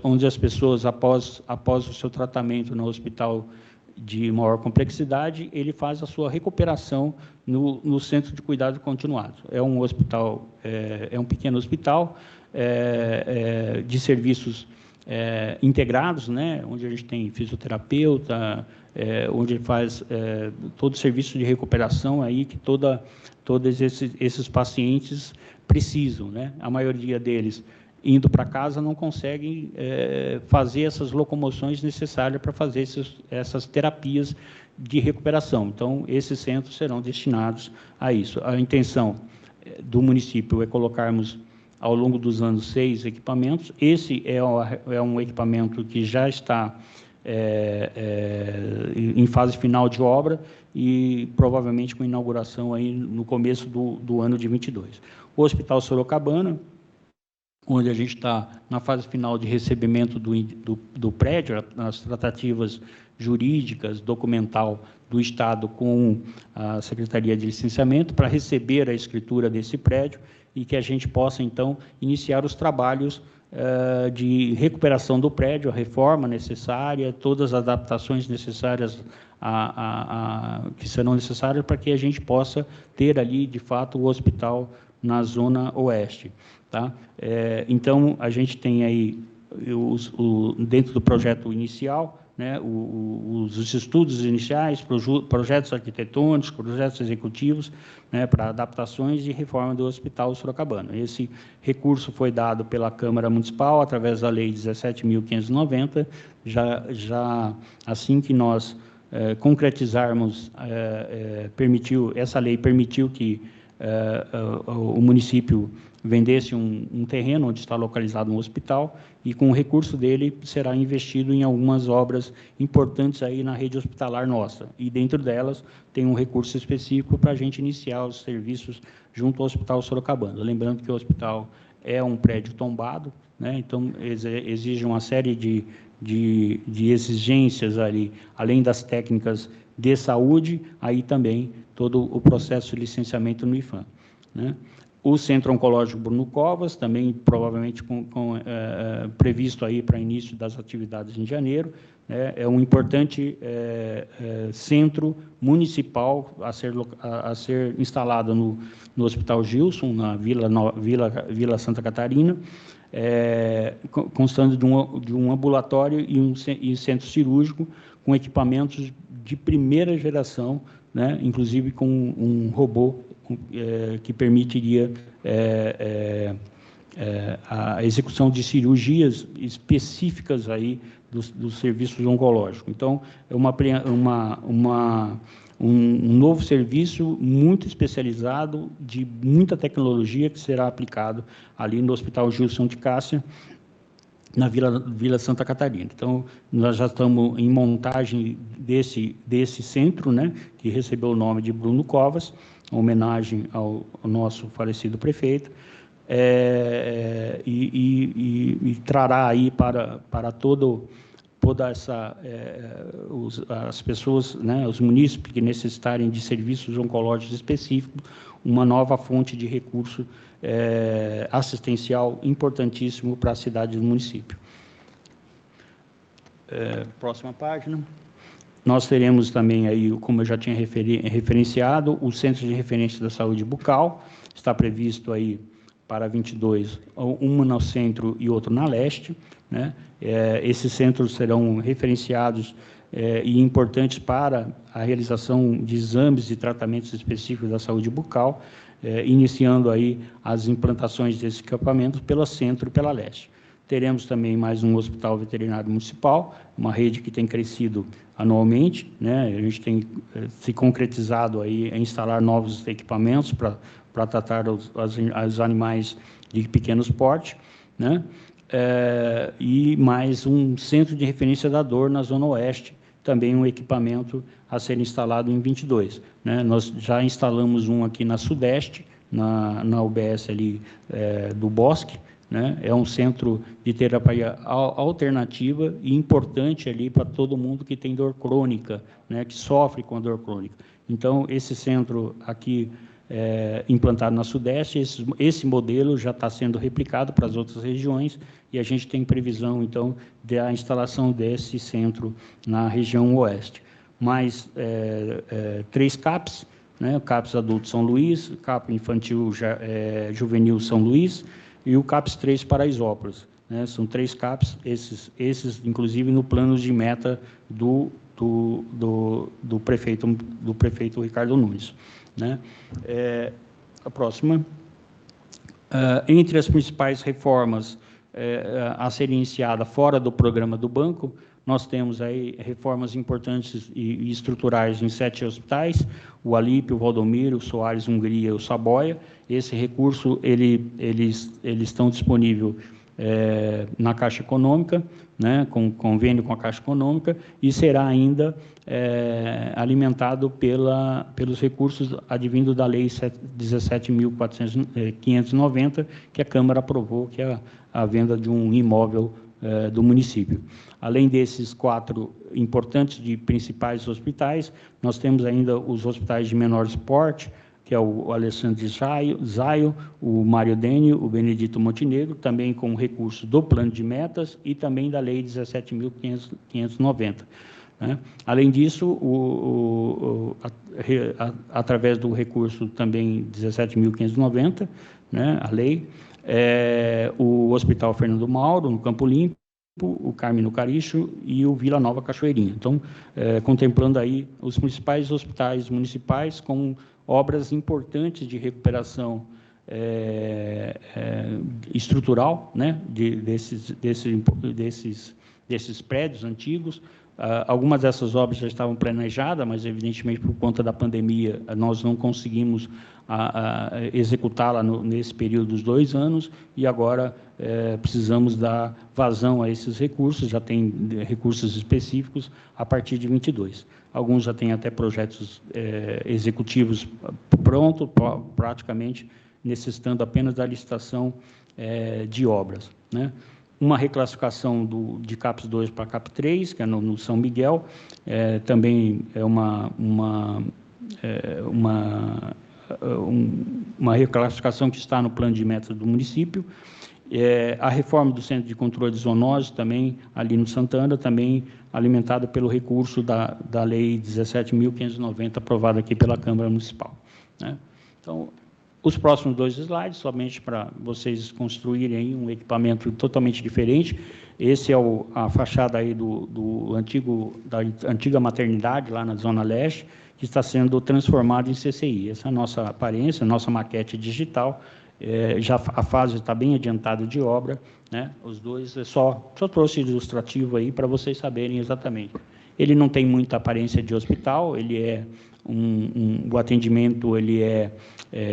onde as pessoas, após o seu tratamento no hospital de maior complexidade, ele faz a sua recuperação no centro de cuidado continuado. É um hospital, é um pequeno hospital de serviços integrados, né, onde a gente tem fisioterapeuta, onde faz todo o serviço de recuperação aí que todos esses pacientes precisam, né? A maioria deles, indo para casa, não conseguem fazer essas locomoções necessárias para fazer essas terapias de recuperação. Então, esses centros serão destinados a isso. A intenção do município é colocarmos, ao longo dos anos, 6 equipamentos. Esse é um equipamento que já está em fase final de obra e provavelmente com inauguração aí no começo do ano de 22. O Hospital Sorocabana, onde a gente está na fase final de recebimento do prédio, nas tratativas jurídicas, documental do Estado com a Secretaria de Licenciamento, para receber a escritura desse prédio e que a gente possa, então, iniciar os trabalhos de recuperação do prédio, a reforma necessária, todas as adaptações necessárias que serão necessárias para que a gente possa ter ali, de fato, o hospital na Zona Oeste. Tá? Então, a gente tem aí, dentro do projeto inicial, né, os estudos iniciais, projetos arquitetônicos, projetos executivos, né, para adaptações e reforma do Hospital Sorocabana. Esse recurso foi dado pela Câmara Municipal, através da Lei 17.590, já assim que nós concretizarmos, essa lei permitiu que o município vendesse um terreno onde está localizado um hospital e com o recurso dele será investido em algumas obras importantes aí na rede hospitalar nossa. E dentro delas tem um recurso específico para a gente iniciar os serviços junto ao Hospital Sorocabana. Lembrando que o hospital é um prédio tombado, né? Então exige uma série de exigências ali, além das técnicas de saúde, aí também todo o processo de licenciamento no IPHAN, né? O Centro Oncológico Bruno Covas, também provavelmente previsto aí para início das atividades em janeiro, né? É um importante centro municipal a ser instalado no Hospital Gilson, na Vila Santa Catarina, constando de um ambulatório e centro cirúrgico com equipamentos de primeira geração, né? Inclusive com um robô que permitiria a execução de cirurgias específicas aí dos serviços oncológicos. Então, é um novo serviço muito especializado, de muita tecnologia, que será aplicado ali no Hospital Gilson de Cássia, na Vila Santa Catarina. Então, nós já estamos em montagem desse centro, né, que recebeu o nome de Bruno Covas, homenagem ao nosso falecido prefeito, e trará aí para toda essa as pessoas, né, os munícipes que necessitarem de serviços oncológicos específicos, uma nova fonte de recurso assistencial importantíssimo para a cidade do município. Próxima página. Nós teremos também aí, como eu já tinha referenciado, o Centro de Referência da Saúde Bucal, está previsto aí para 22, uma no centro e outro na leste, né? Esses centros serão referenciados e importantes para a realização de exames e tratamentos específicos da saúde bucal, iniciando aí as implantações desses equipamentos pelo centro e pela leste. Teremos também mais um hospital veterinário municipal, uma rede que tem crescido anualmente, né? A gente tem se concretizado aí em instalar novos equipamentos para tratar os animais de pequenos porte, né? E mais um centro de referência da dor na Zona Oeste, também um equipamento a ser instalado em 22, né? Nós já instalamos um aqui na Sudeste, na UBS ali do Bosque, né? É um centro de terapia alternativa e importante ali para todo mundo que tem dor crônica, né? Que sofre com a dor crônica. Então, esse centro aqui implantado na Sudeste, esse modelo já está sendo replicado para as outras regiões e a gente tem previsão, então, da instalação desse centro na região Oeste. Mais 3 CAPs, né? O CAPS Adulto São Luís, o CAP Infantil Juvenil São Luís, e o CAPS 3 Paraisópolis. né? São 3 CAPs, esses inclusive no plano de meta do prefeito Ricardo Nunes, né? A próxima. Entre as principais reformas a serem iniciadas fora do programa do banco, nós temos aí reformas importantes e estruturais em 7 hospitais, o Alípio, o Valdomiro, o Soares, Hungria e o Saboia. Esse recurso, eles estão disponíveis na Caixa Econômica, né, com convênio com a Caixa Econômica, e será ainda alimentado pelos recursos advindos da Lei 17.590, que a Câmara aprovou, que é a venda de um imóvel do município. Além desses 4 importantes de principais hospitais, nós temos ainda os hospitais de menor porte, que é o Alessandro Zaio, o Mário Dênio, o Benedito Montenegro, também com recurso do plano de metas e também da Lei 17.590. Né? Além disso, através do recurso também 17.590, né, a lei, o Hospital Fernando Mauro, no Campo Limpo, o Carme no Caricho e o Vila Nova Cachoeirinha. Então, contemplando aí os principais hospitais municipais com obras importantes de recuperação estrutural, né, desses prédios antigos. Algumas dessas obras já estavam planejadas, mas, evidentemente, por conta da pandemia, nós não conseguimos executá-la nesse período dos 2 anos, e agora precisamos dar vazão a esses recursos, já tem recursos específicos a partir de 22. Alguns já têm até projetos executivos prontos, praticamente necessitando apenas da licitação de obras, né? Uma reclassificação de CAPS 2 para CAP 3, que é no São Miguel, também é uma reclassificação que está no plano de metas do município. A reforma do Centro de Controle de Zoonose, também ali no Santana, também alimentada pelo recurso da Lei 17.590, aprovada aqui pela Câmara Municipal, né? Então, os próximos 2 slides, somente para vocês construírem aí um equipamento totalmente diferente. Esse é a fachada aí da antiga maternidade, lá na Zona Leste, que está sendo transformada em CCI. Essa é a nossa aparência, a nossa maquete digital. Já a fase está bem adiantada de obra, né? Os 2, só trouxe ilustrativo aí para vocês saberem exatamente. Ele não tem muita aparência de hospital, ele o atendimento ele é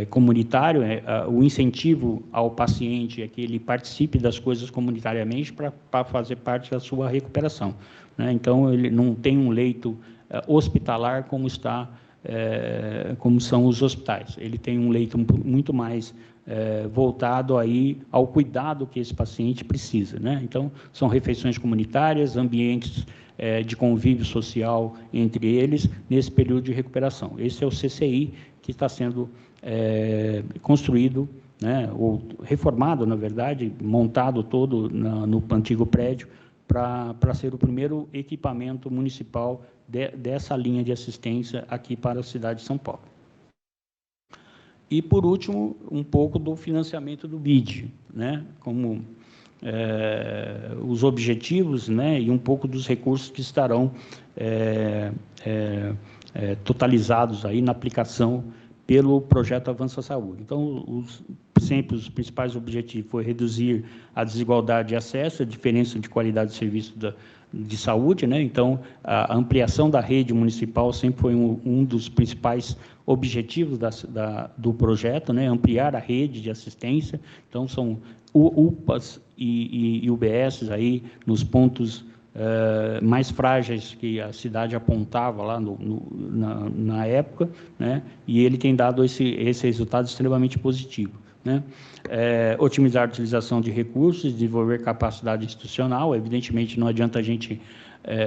comunitário, o incentivo ao paciente é que ele participe das coisas comunitariamente para fazer parte da sua recuperação, né? Então, ele não tem um leito hospitalar como são os hospitais. Ele tem um leito muito mais voltado aí ao cuidado que esse paciente precisa, né? Então, são refeições comunitárias, ambientes de convívio social entre eles, nesse período de recuperação. Esse é o CCI que está sendo construído, né, ou reformado, na verdade, montado todo no antigo prédio, para ser o primeiro equipamento municipal dessa linha de assistência aqui para a cidade de São Paulo. E, por último, um pouco do financiamento do BID, né, como os objetivos, né, e um pouco dos recursos que estarão totalizados aí na aplicação pelo projeto Avança Saúde. Então, sempre os principais objetivos foi reduzir a desigualdade de acesso, a diferença de qualidade de serviço de saúde, né? Então, a ampliação da rede municipal sempre foi um dos principais objetivos do projeto, né? Ampliar a rede de assistência. Então, são UPAs e UBS aí nos pontos mais frágeis que a cidade apontava lá na época, né? E ele tem dado esse resultado extremamente positivo, né? Otimizar a utilização de recursos, desenvolver capacidade institucional. Evidentemente, não adianta a gente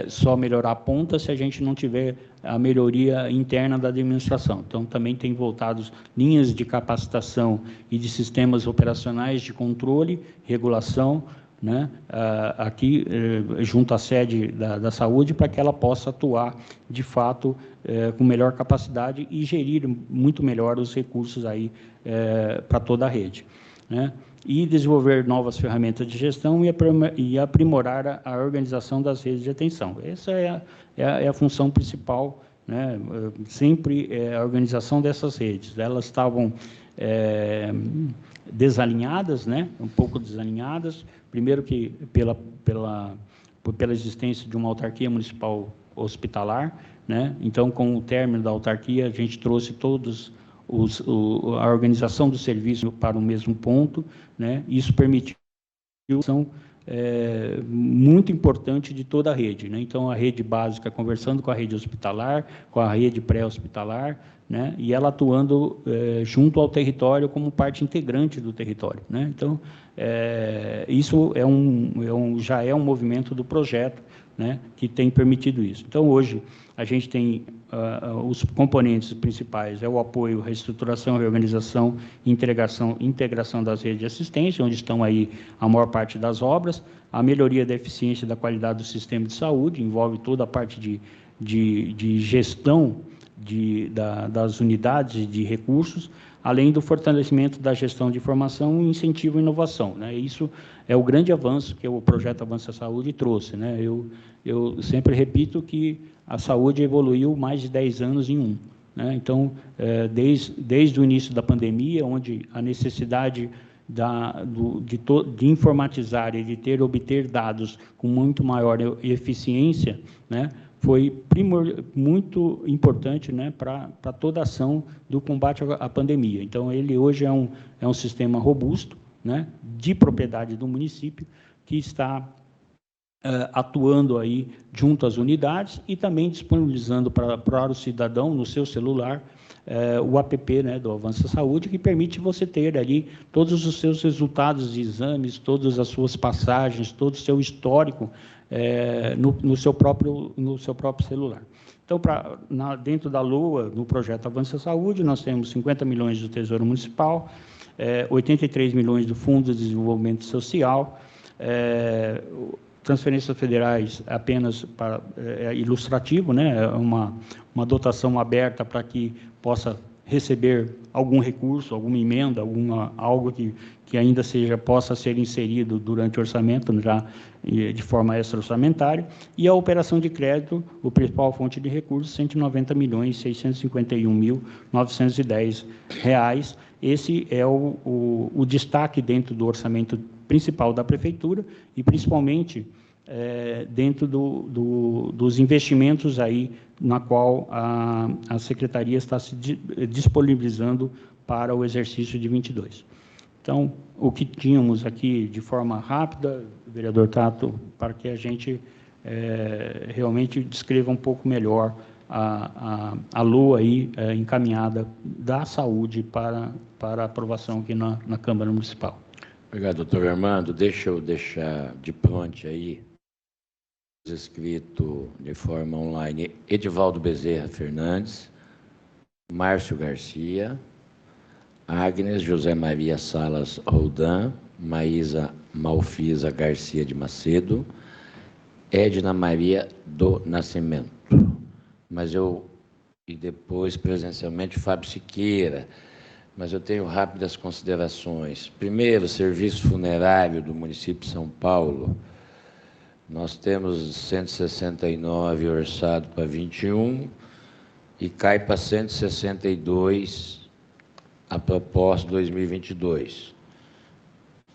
só melhorar a ponta se a gente não tiver a melhoria interna da administração. Então, também tem voltado linhas de capacitação e de sistemas operacionais de controle, regulação, né, aqui junto à sede da saúde, para que ela possa atuar, de fato, com melhor capacidade e gerir muito melhor os recursos aí para toda a rede, né? e desenvolver novas ferramentas de gestão e aprimorar a organização das redes de atenção. Essa é a função principal, né? Sempre a organização dessas redes. Elas estavam desalinhadas, né? Um pouco desalinhadas, primeiro que pela existência de uma autarquia municipal hospitalar, né? Então, com o término da autarquia, a gente trouxe todos a organização do serviço para o mesmo ponto, né? Isso permitiu uma ação muito importante de toda a rede, né? Então, a rede básica conversando com a rede hospitalar, com a rede pré-hospitalar, né? E ela atuando junto ao território como parte integrante do território, né? Então, isso já é um movimento do projeto, né, que tem permitido isso. Então, hoje, a gente tem os componentes principais, o apoio, reestruturação, reorganização, integração das redes de assistência, onde estão aí a maior parte das obras, a melhoria da eficiência e da qualidade do sistema de saúde, envolve toda a parte de gestão das unidades de recursos, além do fortalecimento da gestão de informação e incentivo à inovação, né? Isso é o grande avanço que o projeto Avança Saúde trouxe, né? Eu sempre repito que a saúde evoluiu mais de 10 anos em um, né? Então, desde o início da pandemia, onde a necessidade de informatizar e de obter dados com muito maior eficiência, né, foi muito importante, né, para toda a ação do combate à pandemia. Então, ele hoje é um sistema robusto, né, de propriedade do município, que está atuando aí junto às unidades e também disponibilizando para o cidadão, no seu celular, o app, né, do Avança Saúde, que permite você ter ali todos os seus resultados de exames, todas as suas passagens, todo o seu histórico no seu próprio celular. Então, dentro da LOA, no projeto Avança Saúde, nós temos 50 milhões do Tesouro Municipal, 83 milhões do Fundo de Desenvolvimento Social, transferências federais apenas para ilustrativo, né? Uma dotação aberta para que possa receber algum recurso, alguma emenda, algo que ainda possa ser inserido durante o orçamento, já de forma extra-orçamentária, e a operação de crédito, o principal fonte de recursos, R$ 190.651.910. Esse é o destaque dentro do orçamento principal da Prefeitura e, principalmente, dentro dos investimentos aí na qual a Secretaria está se disponibilizando para o exercício de 22. Então, o que tínhamos aqui de forma rápida, vereador Tato, para que a gente realmente descreva um pouco melhor a LOA aí, encaminhada da saúde para aprovação aqui na Câmara Municipal. Obrigado, doutor Armando. Deixa eu deixar de pronto aí, escrito de forma online, Edivaldo Bezerra Fernandes, Márcio Garcia, Agnes José Maria Salas Roldan, Maísa Malfisa Garcia de Macedo, Edna Maria do Nascimento. E depois, presencialmente, Fábio Siqueira. Mas eu tenho rápidas considerações. Primeiro, serviço funerário do município de São Paulo. Nós temos 169 orçado para 21 e cai para 162 a proposta 2022.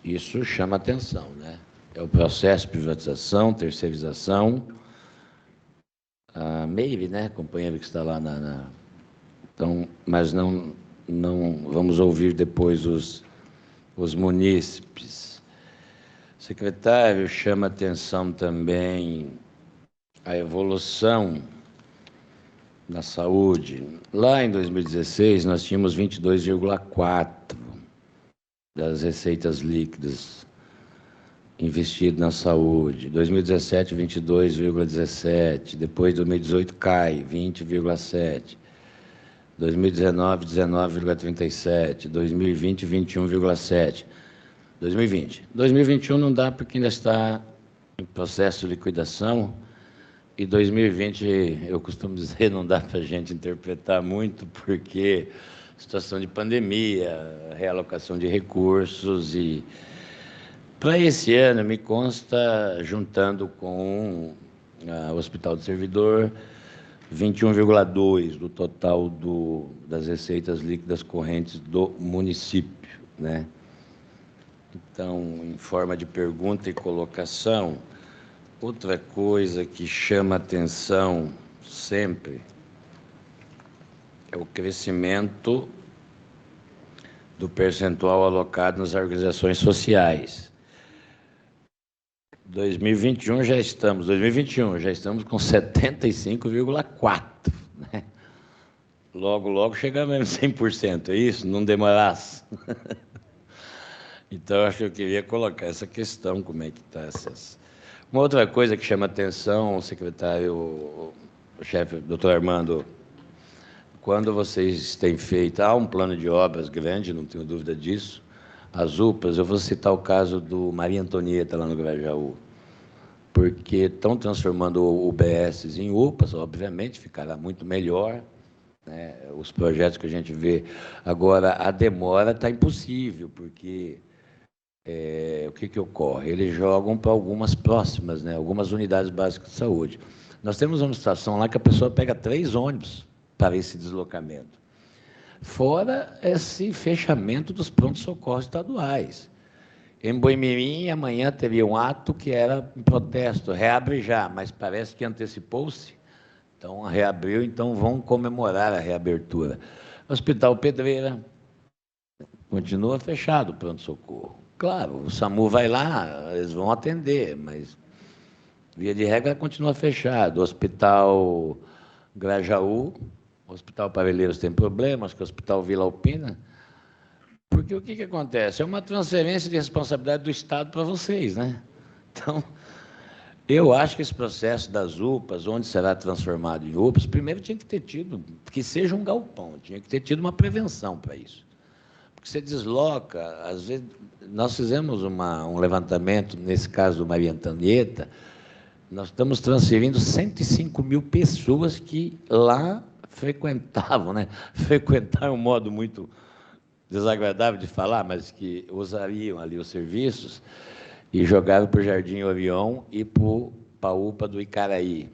Isso chama atenção, né? É o processo de privatização, terceirização. A Meire, né, companheiro que está lá Então, mas não vamos ouvir depois os munícipes. Secretário, chama atenção também a evolução na saúde. Lá em 2016, nós tínhamos 22,4% das receitas líquidas investido na saúde. 2017, 22,17%. Depois, 2018, cai, 20,7%. 2019, 19,37%. 2020, 21,7%. 2021 não dá porque ainda está em processo de liquidação. E 2020, eu costumo dizer, não dá para a gente interpretar muito, porque situação de pandemia, realocação de recursos e para esse ano me consta, juntando com o Hospital do Servidor, 21,2 do total das receitas líquidas correntes do município, né? Então, em forma de pergunta e colocação, outra coisa que chama atenção sempre é o crescimento do percentual alocado nas organizações sociais. 2021 já estamos com 75,4%, né? Logo chegamos a 100%, é isso? Não demorasse. Então, acho que eu queria colocar essa questão, como é que está essas... Uma outra coisa que chama atenção, secretário, o chefe, doutor Armando, quando vocês têm feito, há um plano de obras grande, não tenho dúvida disso, as UPAs, eu vou citar o caso do Maria Antonieta, lá no Grajaú, porque estão transformando UBS em UPAs, obviamente, ficará muito melhor, né? Os projetos que a gente vê. Agora, a demora está impossível, porque o que ocorre? Eles jogam para algumas próximas, né? Algumas unidades básicas de saúde. Nós temos uma situação lá que a pessoa pega 3 ônibus para esse deslocamento. Fora esse fechamento dos prontos-socorros estaduais. Em Boimirim, amanhã teria um ato que era um protesto, reabre já, mas parece que antecipou-se, então reabriu, então vão comemorar a reabertura. Hospital Pedreira continua fechado o pronto-socorro. Claro, o SAMU vai lá, eles vão atender, mas, via de regra, continua fechado. O Hospital Grajaú, o Hospital Parelheiros tem problemas, que o Hospital Vila Alpina, porque o que acontece? É uma transferência de responsabilidade do Estado para vocês, né? Então, eu acho que esse processo das UPAs, onde será transformado em UPAs, primeiro tinha que ter tido, que seja um galpão, tinha que ter tido uma prevenção para isso. Porque você desloca, às vezes, nós fizemos um levantamento, nesse caso do Maria Antonieta, nós estamos transferindo 105 mil pessoas que lá frequentavam, né? Frequentaram um modo muito desagradável de falar, mas que usariam ali os serviços e jogaram para o Jardim Orion e para a UPA do Icaraí,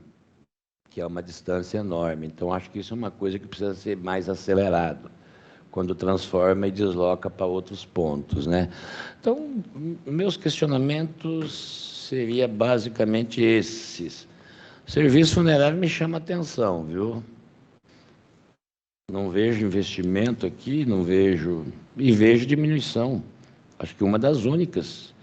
que é uma distância enorme. Então, acho que isso é uma coisa que precisa ser mais acelerado, quando transforma e desloca para outros pontos, né? Então, meus questionamentos seria basicamente esses. Serviço funerário me chama atenção, viu? Não vejo investimento aqui, não vejo... E vejo diminuição. Acho que uma das únicas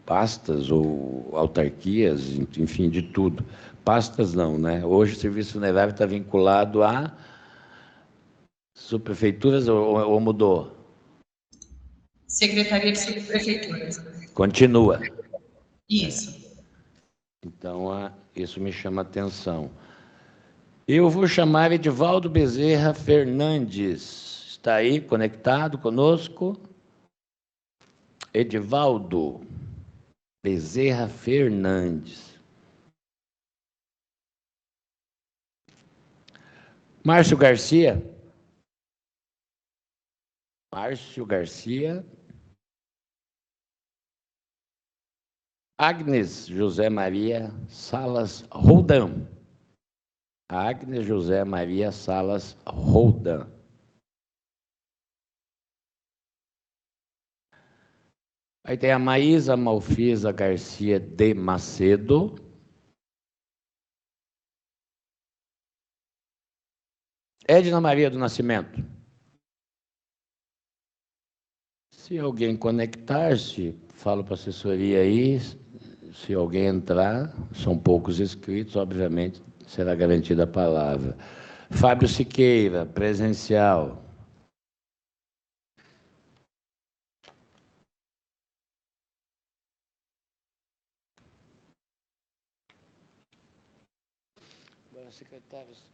pastas ou autarquias, enfim, de tudo. Pastas não, né? Hoje o serviço funerário está vinculado a subprefeituras ou mudou? Secretaria de Subprefeituras. Continua. Isso. Então, isso me chama atenção. Eu vou chamar Edivaldo Bezerra Fernandes. Está aí conectado conosco? Edivaldo Bezerra Fernandes. Márcio Garcia. Márcio Garcia. Agnes José Maria Salas Roldan. Agnes José Maria Salas Roldan. Aí tem a Maísa Malfisa Garcia de Macedo. Edna Maria do Nascimento. Se alguém conectar-se, falo para a assessoria aí, se alguém entrar, são poucos inscritos, obviamente será garantida a palavra. Fábio Siqueira, presencial. Agora, secretários.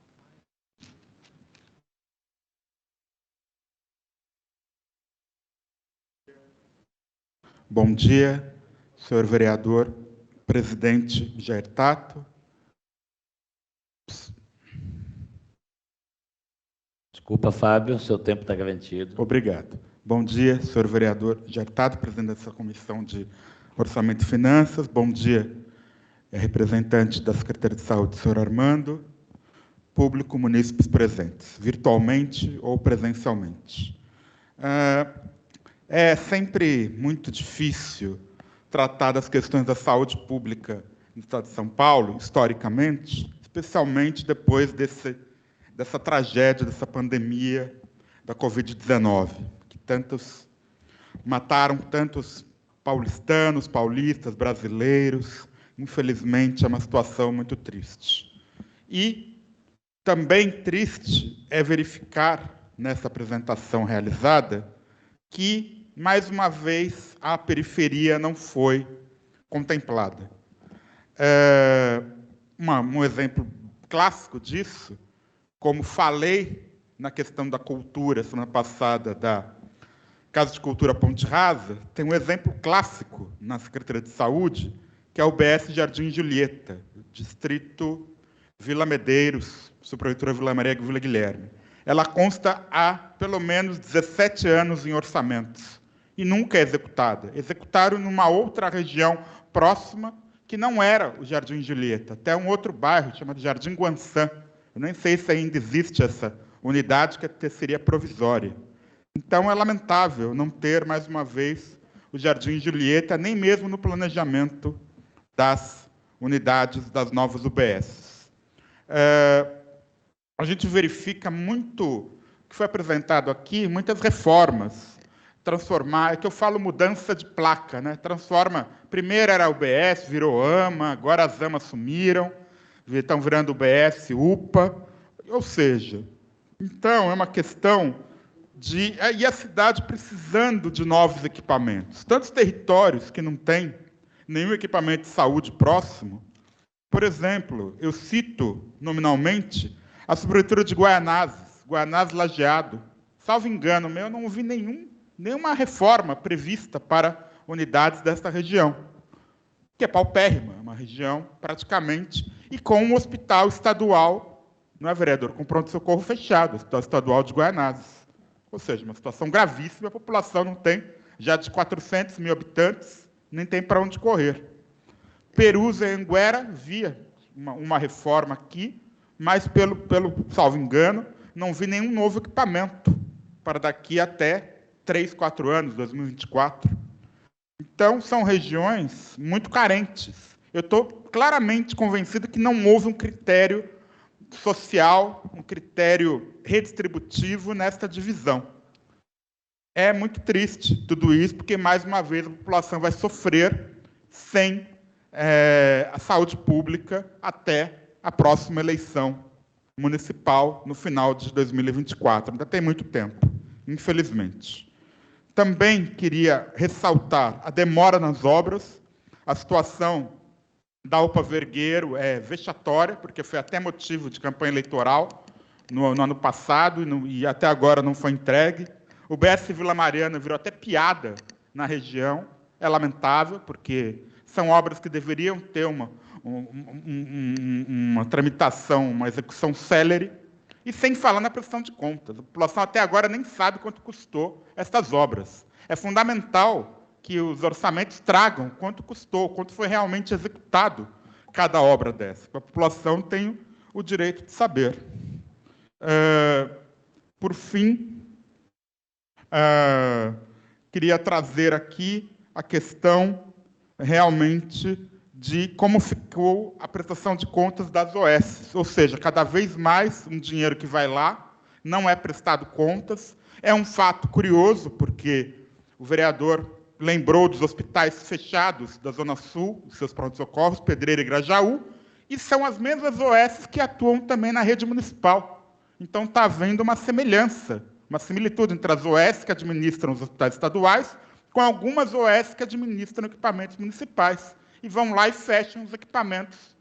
Bom dia, senhor vereador, presidente Jair Tato. Desculpa, Fábio, seu tempo está garantido. Obrigado. Bom dia, senhor vereador Gertado, presidente dessa Comissão de Orçamento e Finanças. Bom dia, representante da Secretaria de Saúde, senhor Armando. Público, munícipes presentes, virtualmente ou presencialmente. É sempre muito difícil tratar das questões da saúde pública no Estado de São Paulo, historicamente, especialmente depois dessa tragédia, dessa pandemia da Covid-19, que mataram tantos paulistanos, paulistas, brasileiros. Infelizmente, é uma situação muito triste. E também triste é verificar, nessa apresentação realizada, que, mais uma vez, a periferia não foi contemplada. Um exemplo clássico disso, como falei na questão da cultura, semana passada, da Casa de Cultura Ponte Rasa, tem um exemplo clássico na Secretaria de Saúde, que é o UBS Jardim Julieta, distrito Vila Medeiros, subprefeitura Vila Maria e Vila Guilherme. Ela consta há pelo menos 17 anos em orçamentos e nunca é executada. Executaram numa outra região próxima, que não era o Jardim Julieta, até um outro bairro chamado Jardim Guançã. Eu nem sei se ainda existe essa unidade, que seria provisória. Então, é lamentável não ter, mais uma vez, o Jardim Julieta, nem mesmo no planejamento das unidades das novas UBS. A gente verifica muito, o que foi apresentado aqui, muitas reformas. Transformar, é que eu falo mudança de placa, né? Transforma, primeiro era UBS, virou AMA, agora as AMAs sumiram, estão virando UBS, UPA, ou seja, então é uma questão de... E a cidade precisando de novos equipamentos. Tantos territórios que não têm nenhum equipamento de saúde próximo. Por exemplo, eu cito nominalmente a subprefeitura de Guaianazes, Lajeado. Salvo engano, eu não vi nenhuma reforma prevista para unidades desta região, que é paupérrima, uma região praticamente, e com um hospital estadual, não é, vereador, com pronto-socorro fechado, o Hospital Estadual de Guaianazes. Ou seja, uma situação gravíssima, a população não tem, já de 400 mil habitantes, nem tem para onde correr. Perus e Anguera via uma reforma aqui, mas, pelo salvo engano, não vi nenhum novo equipamento para daqui até 3, 4 anos, 2024. Então, são regiões muito carentes. Eu estou claramente convencido que não houve um critério social, um critério redistributivo nesta divisão. É muito triste tudo isso, porque, mais uma vez, a população vai sofrer sem a saúde pública até a próxima eleição municipal, no final de 2024. Ainda tem muito tempo, infelizmente. Também queria ressaltar a demora nas obras. A situação da UPA Vergueiro é vexatória, porque foi até motivo de campanha eleitoral no ano passado e até agora não foi entregue. O BS Vila Mariana virou até piada na região. É lamentável, porque são obras que deveriam ter uma tramitação, uma execução célere, e sem falar na prestação de contas. A população até agora nem sabe quanto custou estas obras. É fundamental que os orçamentos tragam quanto custou, quanto foi realmente executado cada obra dessa. A população tem o direito de saber. Por fim, queria trazer aqui a questão realmente de como ficou a prestação de contas das OS. Ou seja, cada vez mais um dinheiro que vai lá não é prestado contas. É um fato curioso, porque o vereador lembrou dos hospitais fechados da Zona Sul, os seus pronto-socorros, Pedreira e Grajaú, e são as mesmas OS que atuam também na rede municipal. Então, está havendo uma semelhança, uma similitude entre as OS que administram os hospitais estaduais com algumas OS que administram equipamentos municipais. E vão lá e fecham os equipamentos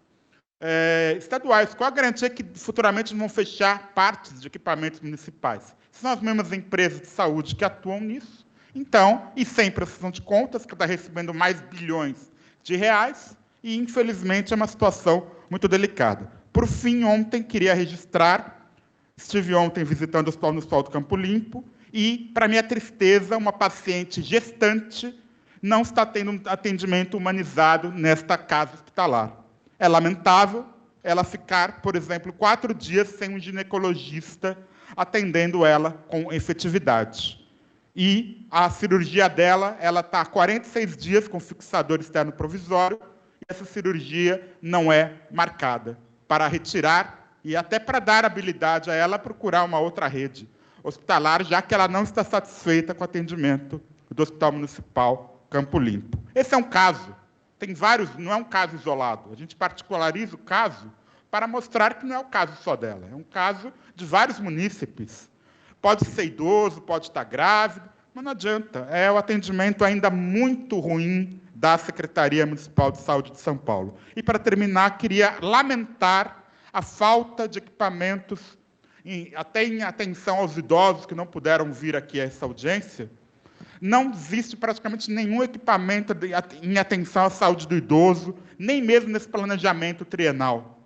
estaduais. Qual a garantia que futuramente vão fechar partes de equipamentos municipais? São as mesmas empresas de saúde que atuam nisso. Então, e sem prestação de contas, que está recebendo mais bilhões de reais, e, infelizmente, é uma situação muito delicada. Por fim, ontem, queria registrar Estive ontem visitando o Hospital Municipal do Campo Limpo e, para minha tristeza, uma paciente gestante não está tendo um atendimento humanizado nesta casa hospitalar. É lamentável ela ficar, por exemplo, 4 dias sem um ginecologista atendendo ela com efetividade. E a cirurgia dela, ela está há 46 dias com fixador externo provisório, e essa cirurgia não é marcada, para retirar e até para dar habilidade a ela procurar uma outra rede hospitalar, já que ela não está satisfeita com o atendimento do Hospital Municipal Campo Limpo. Esse é um caso, tem vários, não é um caso isolado. A gente particulariza o caso para mostrar que não é o caso só dela, é um caso de vários munícipes. Pode ser idoso, pode estar grávido, mas não adianta, é o atendimento ainda muito ruim da Secretaria Municipal de Saúde de São Paulo. E, para terminar, queria lamentar a falta de equipamentos, até em atenção aos idosos que não puderam vir aqui a essa audiência. Não existe praticamente nenhum equipamento em atenção à saúde do idoso, nem mesmo nesse planejamento trienal.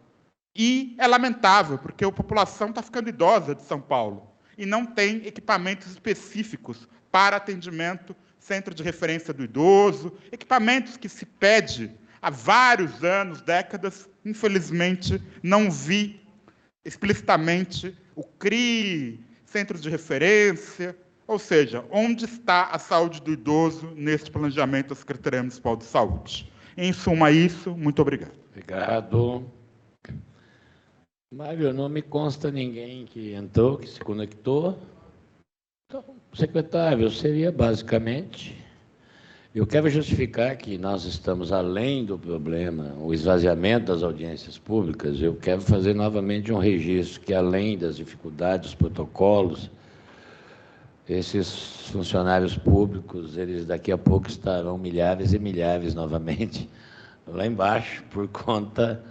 E é lamentável, porque a população está ficando idosa de São Paulo e não tem equipamentos específicos para atendimento, centro de referência do idoso, equipamentos que se pede há vários anos, décadas. Infelizmente, não vi explicitamente o CRI, centros de referência, ou seja, onde está a saúde do idoso neste planejamento da Secretaria Municipal de Saúde. Em suma, isso. Muito obrigado. Obrigado. Mário, não me consta ninguém que entrou, que se conectou. Então, secretário, seria basicamente... Eu quero justificar que nós estamos além do problema, o esvaziamento das audiências públicas. Eu quero fazer novamente um registro que, além das dificuldades, dos protocolos, esses funcionários públicos, eles daqui a pouco estarão milhares e milhares novamente lá embaixo, por conta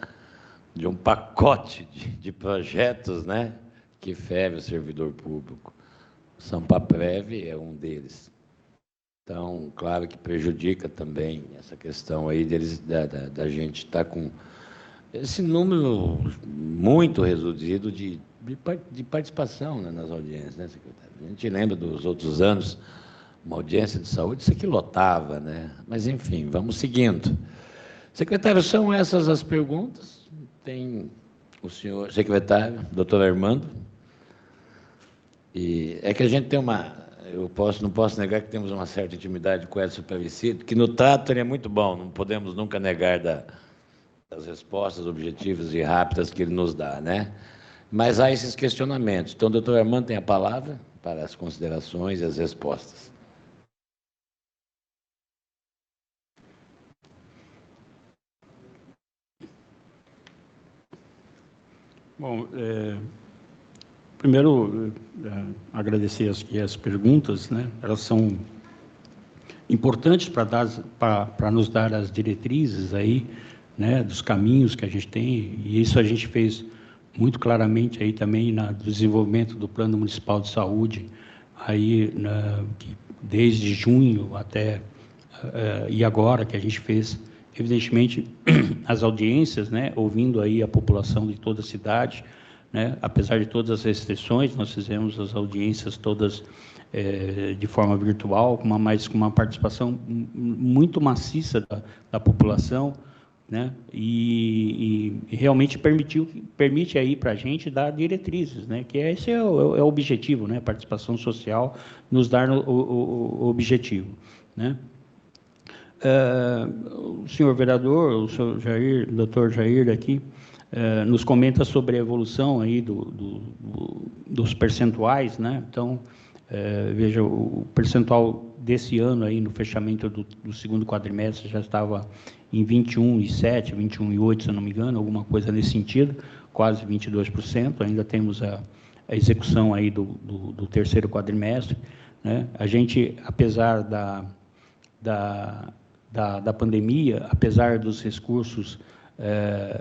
de um pacote de projetos, né, que fere o servidor público. O Sampaprev é um deles. Então, claro que prejudica também essa questão aí da gente estar com esse número muito reduzido de participação, né, nas audiências, né, secretário? A gente lembra dos outros anos, uma audiência de saúde, isso aqui lotava, né? Mas, enfim, vamos seguindo. Secretário, são essas as perguntas. Tem o senhor secretário, doutor Armando. E é que a gente tem não posso negar que temos uma certa intimidade com o Edson Aparecido, que no trato ele é muito bom, não podemos nunca negar das respostas objetivas e rápidas que ele nos dá, né? Mas há esses questionamentos. Então, o doutor Armando tem a palavra para as considerações e as respostas. Bom, primeiro, agradecer as perguntas, né? Elas são importantes para nos dar as diretrizes aí, né, dos caminhos que a gente tem, e isso a gente fez muito claramente aí também no desenvolvimento do Plano Municipal de Saúde, aí desde junho até e agora que a gente fez, evidentemente, as audiências, né, ouvindo aí a população de toda a cidade, né, apesar de todas as restrições, nós fizemos as audiências todas de forma virtual, mas com uma participação muito maciça da população, né, e realmente permite aí para a gente dar diretrizes, né, que esse é o objetivo, né, a participação social nos dar o objetivo, né. O senhor vereador, o senhor Jair, o doutor Jair aqui, nos comenta sobre a evolução aí dos percentuais, né? Então, veja, o percentual desse ano aí no fechamento do segundo quadrimestre já estava em 21,7%, 21,8%, se eu não me engano, alguma coisa nesse sentido, quase 22%. Ainda temos a execução aí do terceiro quadrimestre, né? A gente, apesar da pandemia, apesar dos recursos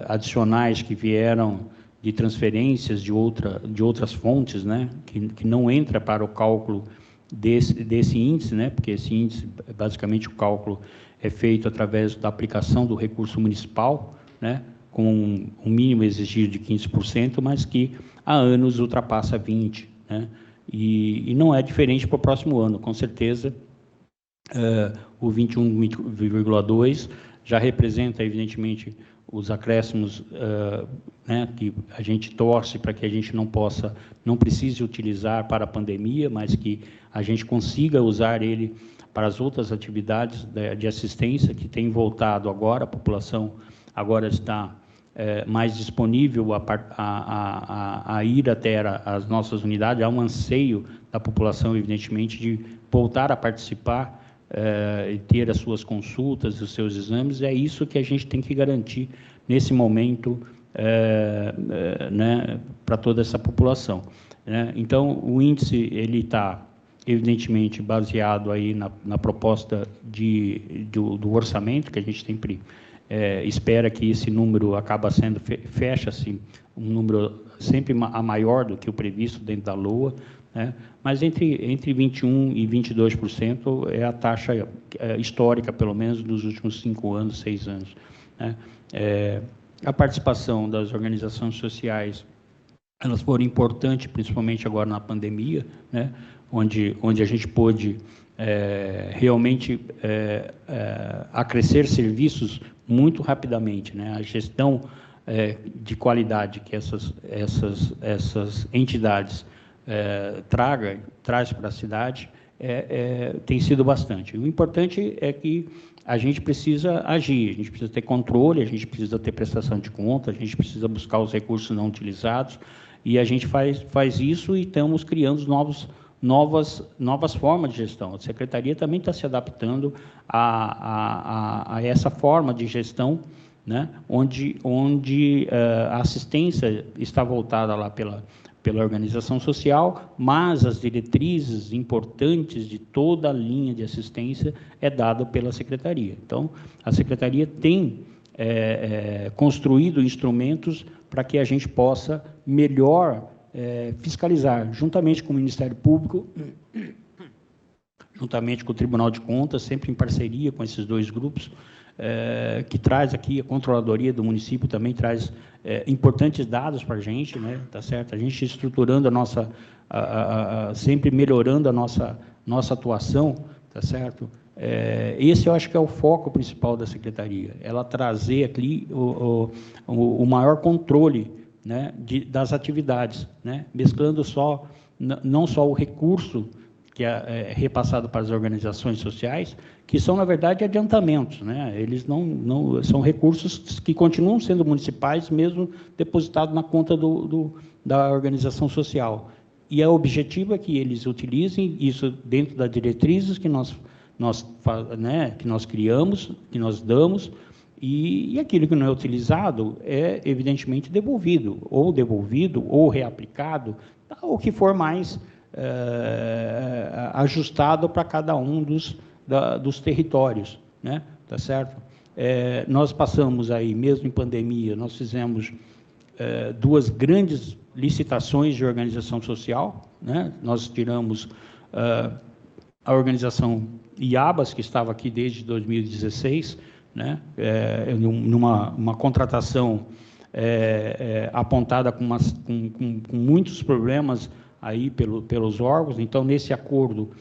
adicionais que vieram de transferências de outras fontes, né, que não entra para o cálculo desse índice, né, porque esse índice, basicamente, o cálculo é feito através da aplicação do recurso municipal, né, com um mínimo exigido de 15%, mas que há anos ultrapassa 20%, né? E não é diferente para o próximo ano, com certeza. O 21,2 já representa, evidentemente, os acréscimos, né, que a gente torce para que a gente não precise utilizar para a pandemia, mas que a gente consiga usar ele para as outras atividades de assistência que tem voltado agora. A população agora está mais disponível a ir até as nossas unidades. Há um anseio da população, evidentemente, de voltar a participar e ter as suas consultas, os seus exames. É isso que a gente tem que garantir nesse momento, né, para toda essa população, né? Então, o índice ele está, evidentemente, baseado aí na proposta do orçamento, que a gente sempre espera que esse número acaba sendo, fecha-se um número sempre maior do que o previsto dentro da LOA, né? Mas entre 21% e 22% é a taxa histórica, pelo menos, dos últimos 5 anos, 6 anos, né? A participação das organizações sociais, elas foram importantes, principalmente agora na pandemia, né? Onde a gente pôde realmente acrescer serviços muito rapidamente, né? A gestão de qualidade que essas entidades traz para a cidade tem sido bastante. O importante é que a gente precisa agir, a gente precisa ter controle, a gente precisa ter prestação de conta, a gente precisa buscar os recursos não utilizados, e a gente faz isso e estamos criando novas formas de gestão. A Secretaria também está se adaptando a essa forma de gestão, né? Onde a assistência está voltada lá pela organização social, mas as diretrizes importantes de toda a linha de assistência é dada pela Secretaria. Então, a Secretaria tem construído instrumentos para que a gente possa melhor fiscalizar, juntamente com o Ministério Público, juntamente com o Tribunal de Contas, sempre em parceria com esses dois grupos, que traz aqui a Controladoria do município, também traz importantes dados para a gente, né? Tá certo? A gente estruturando sempre melhorando a nossa atuação, tá certo? Esse eu acho que é o foco principal da Secretaria, ela trazer aqui o maior controle, né, das atividades, né? Mesclando não só o recurso que é repassado para as organizações sociais, que são, na verdade, adiantamentos, né? Eles não são recursos que continuam sendo municipais, mesmo depositados na conta da organização social. E o objetivo é que eles utilizem isso dentro das diretrizes que nós criamos, que nós damos, e aquilo que não é utilizado é, evidentemente, devolvido ou reaplicado, ou que for mais ajustado para cada um dos territórios, né? Tá certo? Nós passamos aí, mesmo em pandemia, nós fizemos 2 grandes licitações de organização social, né? Nós tiramos a organização IABAS, que estava aqui desde 2016, né? Numa contratação apontada com muitos problemas aí pelos órgãos. Então, nesse acordo,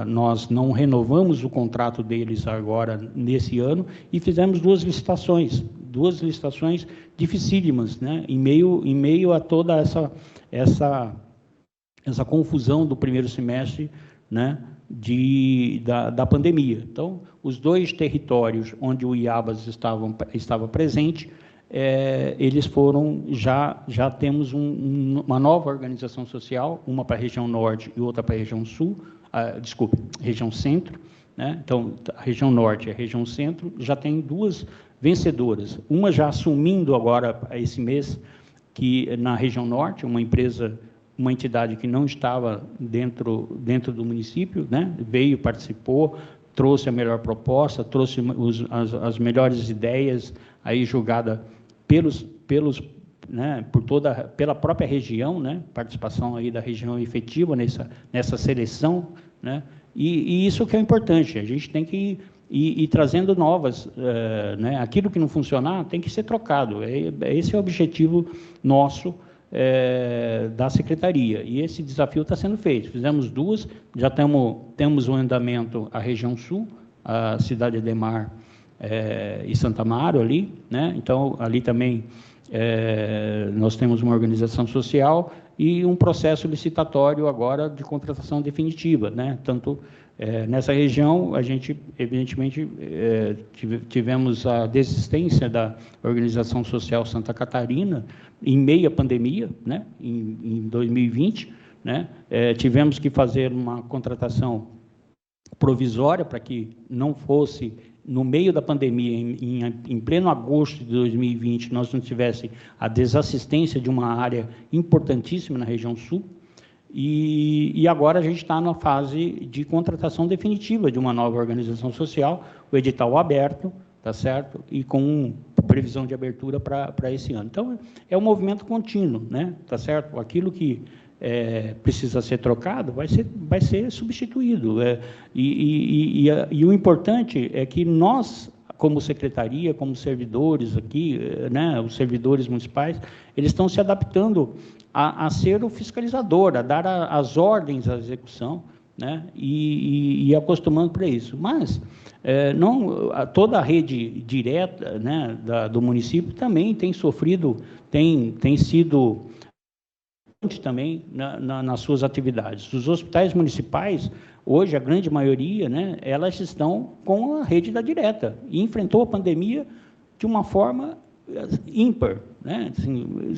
nós não renovamos o contrato deles agora, nesse ano, e fizemos 2 licitações dificílimas, né? Em meio a toda essa confusão do primeiro semestre, né? Da pandemia. Então, os 2 territórios onde o IABAS estava presente, eles foram, já temos uma nova organização social, uma para a região norte e outra para a região sul, região centro, né? Então, a região norte e a região centro já tem 2 vencedoras, uma já assumindo agora, esse mês, que na região norte, uma entidade que não estava dentro do município, né? Veio, participou, trouxe a melhor proposta, trouxe as melhores ideias, aí julgada pela própria região, né? Participação aí da região efetiva nessa seleção, né? E isso que é importante, a gente tem que e trazendo novas, né? Aquilo que não funcionar tem que ser trocado. Esse é o objetivo nosso, da Secretaria, e esse desafio está sendo feito. Fizemos 2, já temos um andamento a região sul, a cidade de Ademar e Santa Amaro ali, né? Então, ali também nós temos uma organização social e um processo licitatório agora de contratação definitiva, né? Tanto nessa região, a gente, evidentemente, tivemos a desistência da Organização Social Santa Catarina em meio à pandemia, né? Em 2020, né? Tivemos que fazer uma contratação provisória para que não fosse, no meio da pandemia, em pleno agosto de 2020, nós não tivesse a desassistência de uma área importantíssima na região sul, e agora a gente está na fase de contratação definitiva de uma nova organização social, o edital aberto, tá certo? E com previsão de abertura para esse ano. Então, é um movimento contínuo, né? Tá certo? Aquilo que precisa ser trocado vai ser substituído. E o importante é que nós, como secretaria, como servidores aqui, né, os servidores municipais, eles estão se adaptando a ser o fiscalizador, a dar as ordens à execução, né, e acostumando para isso. Mas toda a rede direta, né, do município também tem sofrido, tem sido também nas suas atividades. Os hospitais municipais, hoje, a grande maioria, né, elas estão com a rede da direta, e enfrentou a pandemia de uma forma ímpar, né, assim,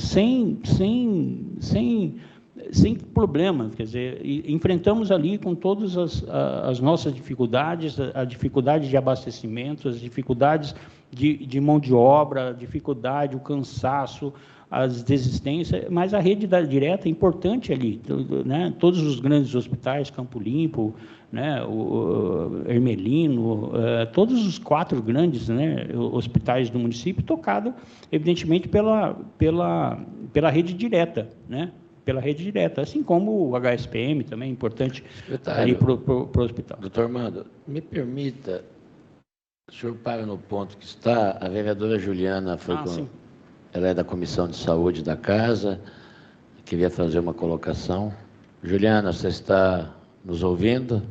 sem problemas, quer dizer, enfrentamos ali com todas as nossas dificuldades, a dificuldade de abastecimento, as dificuldades de mão de obra, a dificuldade, o cansaço, as desistências, mas a rede da direta é importante ali, né? Todos os grandes hospitais, Campo Limpo, né? O Hermelino, todos os 4 grandes, né, hospitais do município, tocado, evidentemente, pela rede direta, né? Pela rede direta, assim como o HSPM também é importante ali para o hospital. Doutor Armando, me permita, o senhor para no ponto que está, a vereadora Juliana foi sim. Ela é da Comissão de Saúde da Casa, queria fazer uma colocação. Juliana, você está nos ouvindo?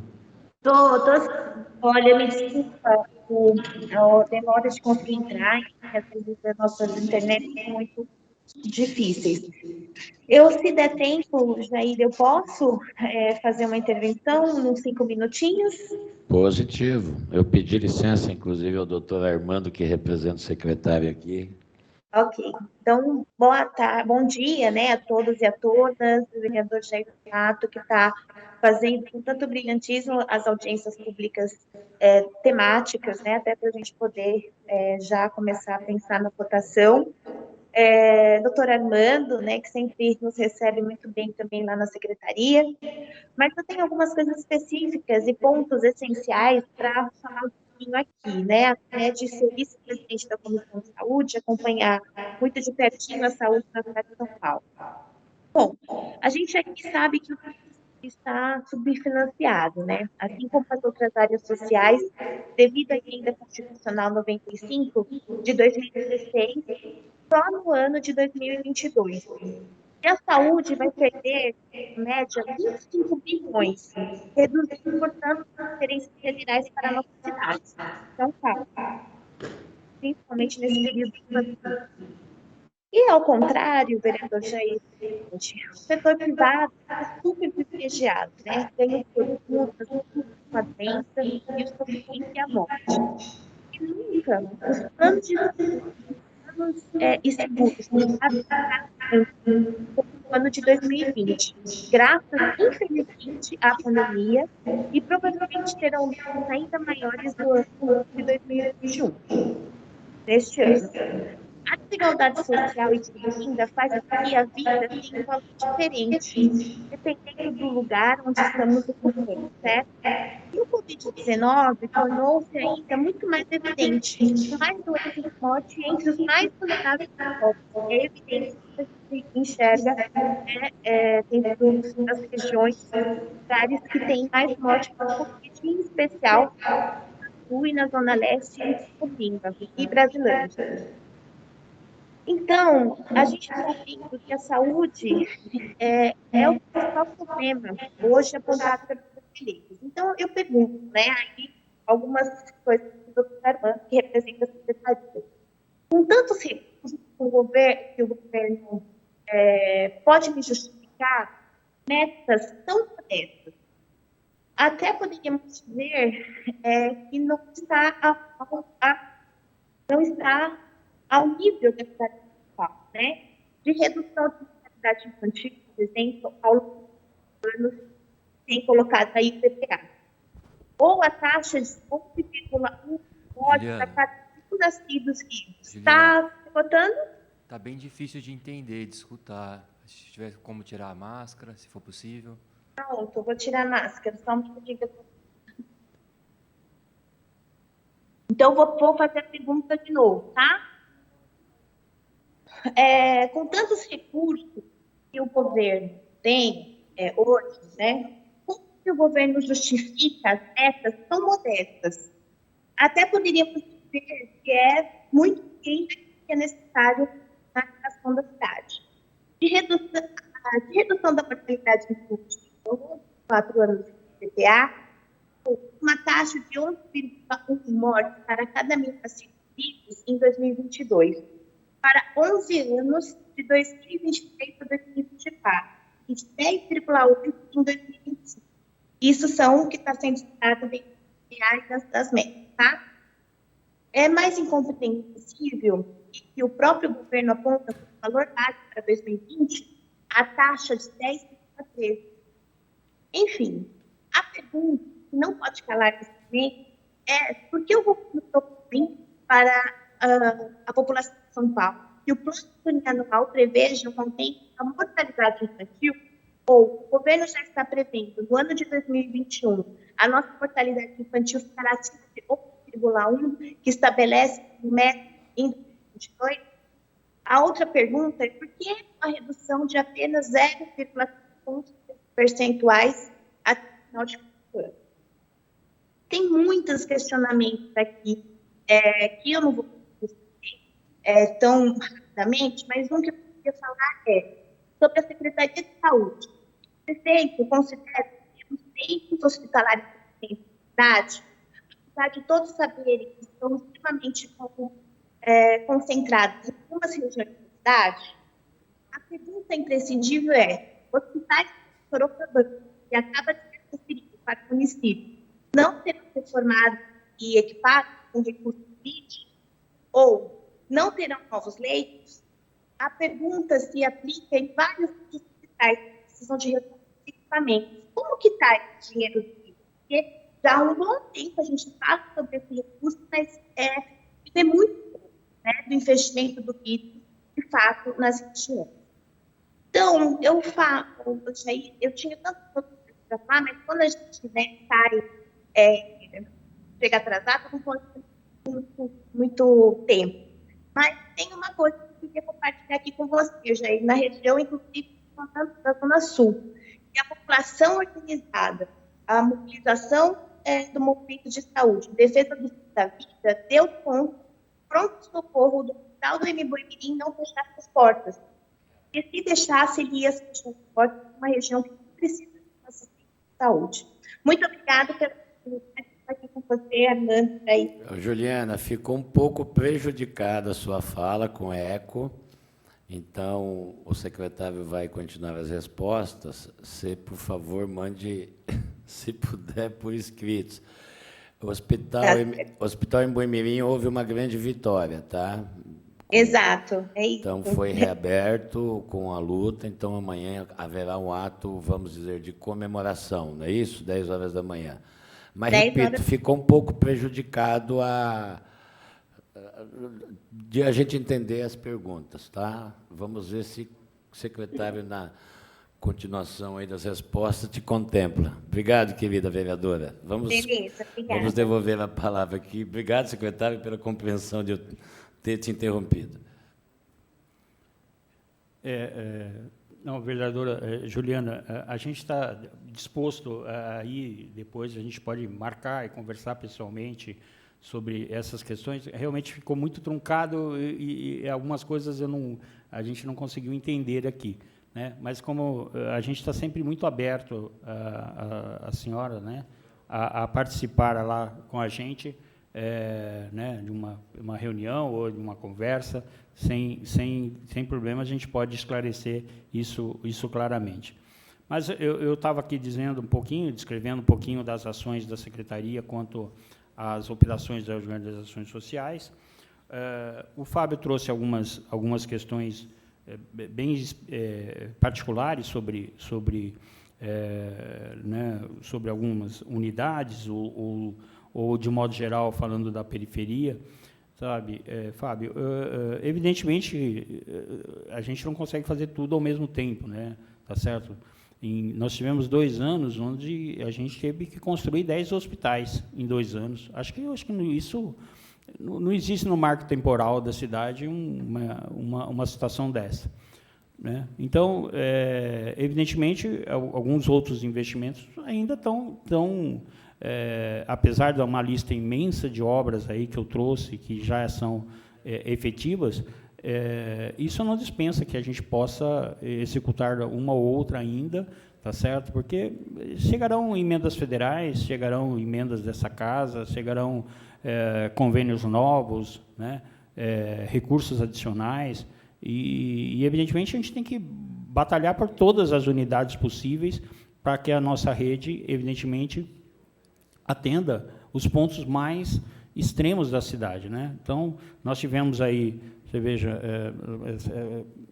Olha, me desculpa a demora de conseguir entrar, porque às vezes as nossas internet são muito difíceis. Se der tempo, Jair, eu posso fazer uma intervenção uns 5 minutinhos? Positivo. Eu pedi licença, inclusive, ao doutor Armando, que representa o secretário aqui. Ok. Então, boa tarde, bom dia, né, a todos e a todas, o vereador Jair Renato, que está fazendo com tanto brilhantismo as audiências públicas temáticas, né, até para a gente poder já começar a pensar na votação. Doutor Armando, né, que sempre nos recebe muito bem também lá na secretaria, mas eu tenho algumas coisas específicas e pontos essenciais para falar um pouquinho aqui, né, até de ser vice-presidente da Comissão de Saúde, acompanhar muito de pertinho a saúde na cidade de São Paulo. Bom, a gente aqui sabe que o está subfinanciado, né? Assim como as outras áreas sociais, devido à emenda constitucional 95 de 2016, só no ano de 2022. E a saúde vai perder, em média, 25 bilhões, reduzindo, portanto, as transferências federais para a nossa cidade. Então, principalmente nesse período de pandemia. E, ao contrário, vereador Jair, o setor privado é super privilegiado, né? Ganha por multas, com a doença e o sofrimento e a morte. E nunca os planos de e seguros no ano de 2020, graças, infelizmente, à pandemia, e provavelmente terão lucros ainda maiores no ano de 2021, neste ano. A desigualdade social e de renda faz com que a vida tenha um valor diferente, dependendo do lugar onde estamos ocupando, certo? E o Covid-19 tornou-se ainda muito mais evidente, com mais doenças e morte entre os mais vulneráveis da Europa. É evidente que a gente enxerga dentro das regiões, lugares que têm mais morte por Covid, em especial Sul e na Zona Leste em Silvânia e Brasilândia. Então, a gente está vendo que a saúde é o principal problema hoje apontado pelos brasileiros. Então, eu pergunto, né, aí algumas coisas do Dr. Armando, que representa a secretaria. Com tantos recursos que o governo pode me justificar metas tão modestas, até poderíamos dizer que não está ao nível da cidade municipal, né? De redução de mortalidade infantil, por exemplo, ao longo dos anos, tem colocado aí o IPPA. Ou a taxa de 11,1 mortes a cada 5 nascidos vivos. Está votando? Está bem difícil de entender, de escutar. Se tiver como tirar a máscara, se for possível. Pronto, eu vou tirar a máscara, só um pouquinho. Então, vou fazer a pergunta de novo, tá? Com tantos recursos que o governo tem hoje, né? Como que o governo justifica as metas tão modestas? Até poderíamos dizer que é muito urgente que é necessário na educação da cidade. De redução da mortalidade infantil ao longo de 4 anos de IPPA, uma taxa de 11,1 mortes para cada 1.000 nascidos vivos em 2022, para 11 anos de 2023 a 2024, e de 10,8 em 2025. Isso são o que está sendo estudado dentro das metas, tá? É mais incompreensível que o próprio governo aponta como valor base para 2020 a taxa de 10,13. Enfim, a pergunta que não pode calar nesse momento é por que o governo propõe para a população de São Paulo que o plano plurianual preveja um aumento da mortalidade infantil, ou o governo já está prevendo, no ano de 2021, a nossa mortalidade infantil ficará acima de 1,1, que estabelece um método em 2022. A outra pergunta é por que a redução de apenas 0,5 pontos percentuais até o final de ano? Tem muitos questionamentos aqui que eu não vou responder tão rapidamente, mas um que eu queria falar é sobre a Secretaria de Saúde. O prefeito considera que os leitos hospitalares de cidade, apesar de todos saberem que estão extremamente concentrados em algumas regiões da cidade, a pergunta imprescindível é: hospitais de Sorocabana, que acaba de ser transferido para o município, não serão reformados e equipados com recursos Covid, ou não terão novos leitos? A pergunta se aplica em vários hospitais que precisam de recursos e equipamentos. Como que está esse dinheiro? Porque já há um bom tempo a gente fala sobre esse recurso, mas é muito pouco, né, do investimento do BID, de fato, nas regiões. Então, eu tinha tanto para falar, mas quando a gente chega atrasado, não pode ter muito tempo. Mas tem uma coisa que eu queria compartilhar aqui com você, Jair, na região, inclusive, da Zona Sul, que a população organizada, a mobilização do movimento de saúde, defesa da vida, deu conta, pronto-socorro do Hospital do Embu-Mirim não fechasse as portas. E se deixasse, ele ia fechar as portas em uma região que precisa de assistência de saúde. Muito obrigada pela oportunidade de estar aqui com você, Armando. Juliana, ficou um pouco prejudicada a sua fala com eco, então o secretário vai continuar as respostas. Você, por favor, mande, se puder, por escritos. O Hospital Embu-Mirim houve uma grande vitória, tá? Exato, é isso. Então, foi reaberto com a luta, então amanhã haverá um ato, vamos dizer, de comemoração, não é isso? 10 horas da manhã. Mas, repito, ficou um pouco prejudicado de a gente entender as perguntas, tá? Vamos ver se o secretário, na continuação aí das respostas, te contempla. Obrigado, querida vereadora. Beleza, obrigada. Vamos devolver a palavra aqui. Obrigado, secretário, pela compreensão de eu ter te interrompido. Não, vereadora Juliana, a gente está disposto aí, depois a gente pode marcar e conversar pessoalmente sobre essas questões. Realmente ficou muito truncado e algumas coisas a gente não conseguiu entender aqui, né? Mas como a gente está sempre muito aberto, a senhora, né, a participar lá com a gente, né, de uma reunião ou de uma conversa, sem problema, a gente pode esclarecer isso claramente. Mas eu estava aqui descrevendo um pouquinho das ações da Secretaria quanto às operações das organizações sociais. O Fábio trouxe algumas questões bem particulares sobre algumas unidades, ou, de modo geral, falando da periferia, sabe, Fábio, evidentemente, a gente não consegue fazer tudo ao mesmo tempo, né? Tá certo? Nós tivemos 2 anos onde a gente teve que construir 10 hospitais em 2 anos. Acho que isso não existe no marco temporal da cidade uma situação dessa, né? Então, evidentemente, alguns outros investimentos ainda estão apesar de uma lista imensa de obras aí que eu trouxe, que já são efetivas, isso não dispensa que a gente possa executar uma ou outra ainda, tá certo? Porque chegarão emendas federais, chegarão emendas dessa casa, chegarão convênios novos, né? Recursos adicionais, e, evidentemente, a gente tem que batalhar por todas as unidades possíveis para que a nossa rede, evidentemente, atenda os pontos mais extremos da cidade, né? Então, nós tivemos aí, você veja,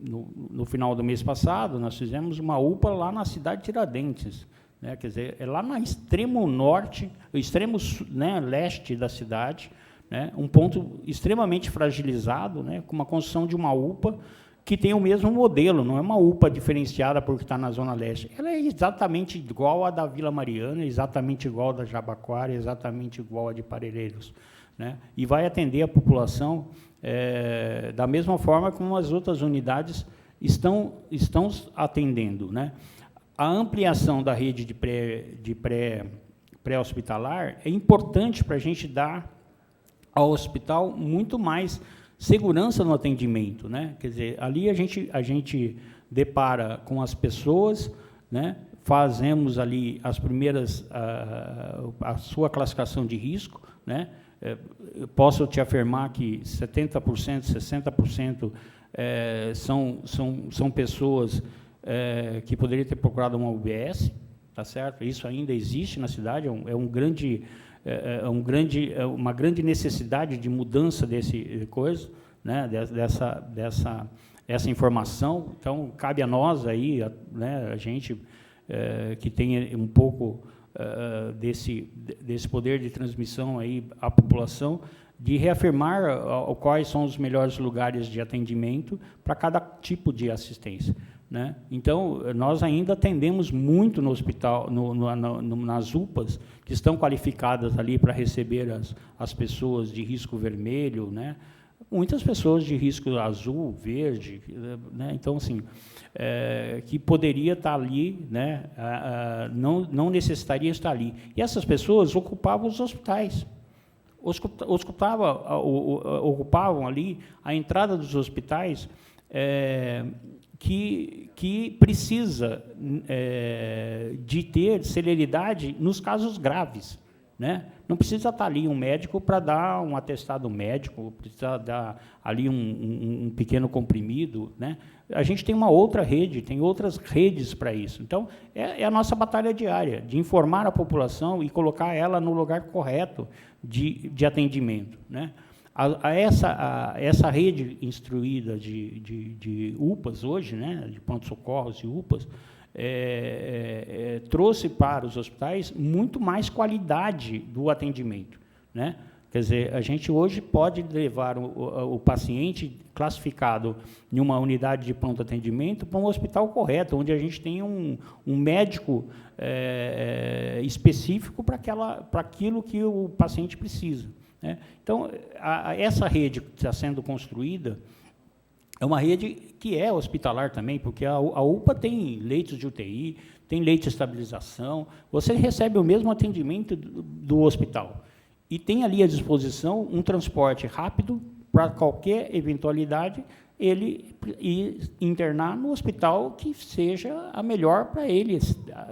no final do mês passado, nós fizemos uma UPA lá na cidade de Tiradentes, né? Quer dizer, lá no extremo norte, extremo, né, leste da cidade, né? Um ponto extremamente fragilizado, né? Com uma construção de uma UPA que tem o mesmo modelo, não é uma UPA diferenciada porque está na Zona Leste. Ela é exatamente igual à da Vila Mariana, exatamente igual à da Jabaquara, exatamente igual à de Parelheiros, né? E vai atender a população da mesma forma como as outras unidades estão atendendo, né? A ampliação da rede de pré-hospitalar é importante para a gente dar ao hospital muito mais segurança no atendimento, né? Quer dizer, ali a gente depara com as pessoas, né? Fazemos ali as primeiras a sua classificação de risco, né? Posso te afirmar que 70%, 60% são pessoas que poderiam ter procurado uma UBS, tá certo? Isso ainda existe na cidade, uma grande necessidade de mudança desse coisa, né, essa informação. Então, cabe a nós aí, né, a gente que tem um pouco desse poder de transmissão aí à população, de reafirmar quais são os melhores lugares de atendimento para cada tipo de assistência, né? Então, nós ainda atendemos muito no hospital, nas UPAs, que estão qualificadas ali para receber as pessoas de risco vermelho, né? Muitas pessoas de risco azul, verde, né? Então, assim, que poderia estar ali, né? Não necessitaria estar ali. E essas pessoas ocupavam os hospitais. Ocupavam ali a entrada dos hospitais, que precisa de ter celeridade nos casos graves, né? Não precisa estar ali um médico para dar um atestado médico, precisa dar ali um pequeno comprimido, né? A gente tem uma outra rede, tem outras redes para isso. Então, é a nossa batalha diária, de informar a população e colocar ela no lugar correto de atendimento, né? Essa rede instruída de UPAs hoje, né, de pronto-socorros e UPAs, trouxe para os hospitais muito mais qualidade do atendimento, né? Quer dizer, a gente hoje pode levar o paciente classificado em uma unidade de pronto atendimento para um hospital correto, onde a gente tem um médico específico para aquilo que o paciente precisa, né? Então, essa rede que está sendo construída, é uma rede que é hospitalar também, porque a UPA tem leitos de UTI, tem leite de estabilização, você recebe o mesmo atendimento do hospital. E tem ali à disposição um transporte rápido para qualquer eventualidade, ele ir internar no hospital que seja a melhor para ele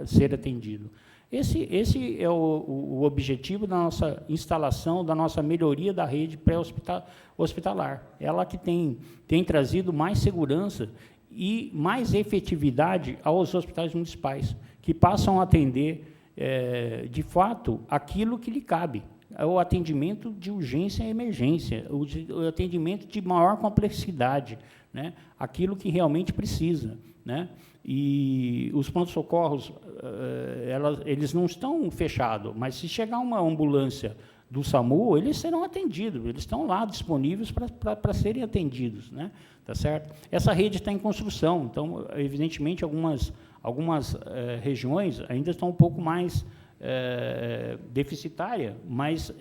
ser atendido. Esse é o objetivo da nossa instalação, da nossa melhoria da rede pré-hospitalar. Ela que tem trazido mais segurança e mais efetividade aos hospitais municipais, que passam a atender, de fato, aquilo que lhe cabe. É o atendimento de urgência e emergência, o atendimento de maior complexidade, né? Aquilo que realmente precisa, né? E os pronto-socorros, eles não estão fechados, mas se chegar uma ambulância do SAMU, eles serão atendidos, eles estão lá disponíveis para serem atendidos, né? Tá certo? Essa rede está em construção, então, evidentemente, algumas regiões ainda estão um pouco mais deficitária, mas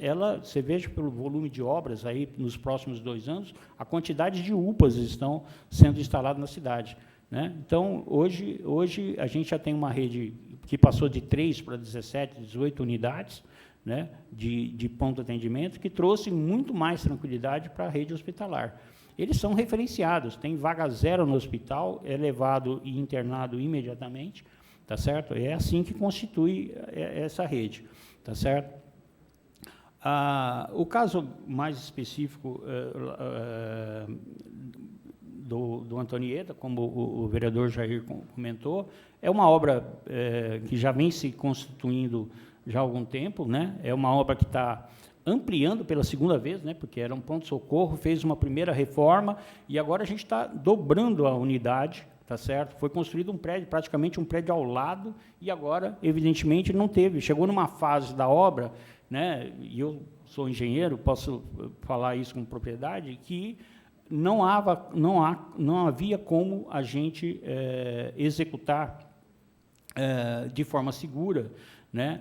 você veja pelo volume de obras aí nos próximos 2 anos, a quantidade de UPAs estão sendo instaladas na cidade, né? Então, hoje a gente já tem uma rede que passou de 3 para 17, 18 unidades, né, de ponto de atendimento, que trouxe muito mais tranquilidade para a rede hospitalar. Eles são referenciados, tem vaga zero no hospital, é levado e internado imediatamente, tá certo? É assim que constitui essa rede, tá certo? O caso mais específico do Antonieta, como o vereador Jair comentou, é uma obra que já vem se constituindo já há algum tempo, né? É uma obra que está ampliando pela segunda vez, né? Porque era um pronto-socorro, fez uma primeira reforma e agora a gente está dobrando a unidade. Tá certo? Foi construído um prédio, praticamente um prédio ao lado, e agora, evidentemente, não teve. Chegou numa fase da obra, né, e eu sou engenheiro, posso falar isso com propriedade, que não havia como a gente executar de forma segura, né,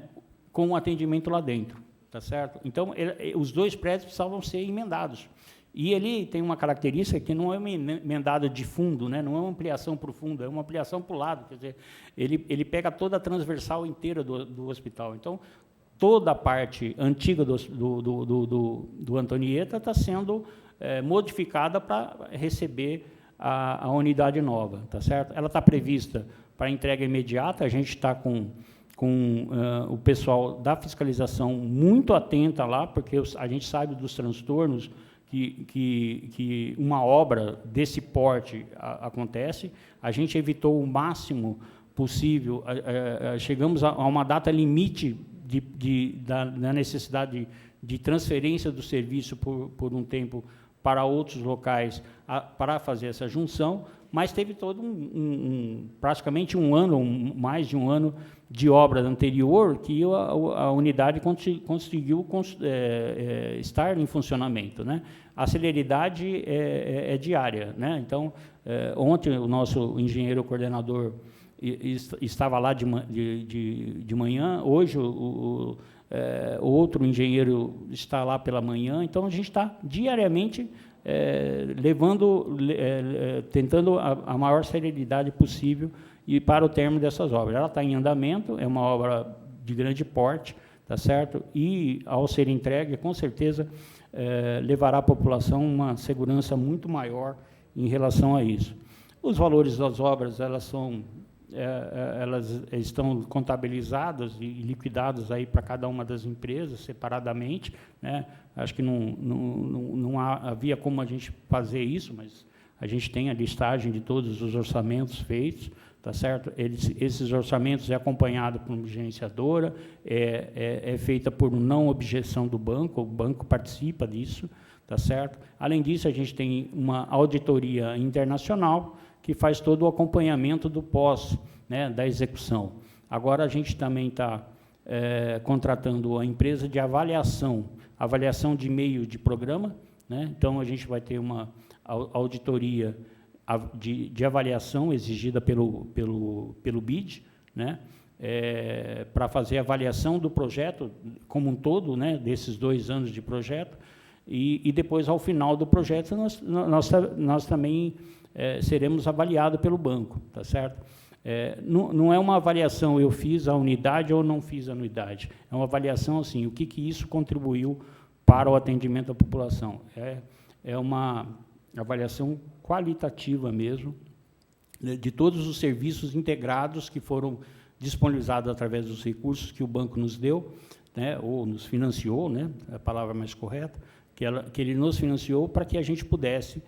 com o atendimento lá dentro. Tá certo? Então, os 2 prédios precisavam ser emendados. E ele tem uma característica que não é uma emendada de fundo, né? Não é uma ampliação para o fundo, é uma ampliação para o lado. Quer dizer, ele pega toda a transversal inteira do hospital. Então, toda a parte antiga do Antonieta está sendo modificada para receber a unidade nova. Tá certo? Ela está prevista para entrega imediata, a gente está com o pessoal da fiscalização muito atenta lá, porque a gente sabe dos transtornos que uma obra desse porte acontece. A gente evitou o máximo possível, chegamos a uma data limite da necessidade de transferência do serviço por um tempo para outros locais para fazer essa junção, mas teve todo praticamente um ano, mais de um ano de obra anterior que a unidade conseguiu estar em funcionamento, né? A celeridade é diária, né? Então, ontem o nosso engenheiro coordenador estava lá de manhã, hoje o outro engenheiro está lá pela manhã, então a gente está diariamente tentando a maior celeridade possível e para o término dessas obras. Ela está em andamento, é uma obra de grande porte, tá certo? E, ao ser entregue, com certeza, levará à população uma segurança muito maior em relação a isso. Os valores das obras, elas estão contabilizadas e liquidadas aí para cada uma das empresas separadamente, né? Acho que não havia como a gente fazer isso, mas a gente tem a listagem de todos os orçamentos feitos, tá certo? Esses orçamentos é acompanhado por uma gerenciadora, é feita por não objeção do banco, o banco participa disso, tá certo? Além disso, a gente tem uma auditoria internacional que faz todo o acompanhamento do pós, né, da execução. Agora, a gente também está contratando a empresa de avaliação de meio de programa, né? Então, a gente vai ter uma auditoria de avaliação exigida pelo BID, né? Para fazer a avaliação do projeto como um todo, né, desses 2 anos de projeto, e depois, ao final do projeto, nós também seremos avaliados pelo banco, tá certo? Não é uma avaliação, eu fiz a unidade ou não fiz a unidade. É uma avaliação, assim, o que isso contribuiu para o atendimento da população. É uma avaliação qualitativa mesmo, de todos os serviços integrados que foram disponibilizados através dos recursos que o banco nos deu, né, ou nos financiou, né, é a palavra mais correta, que ele nos financiou para que a gente pudesse,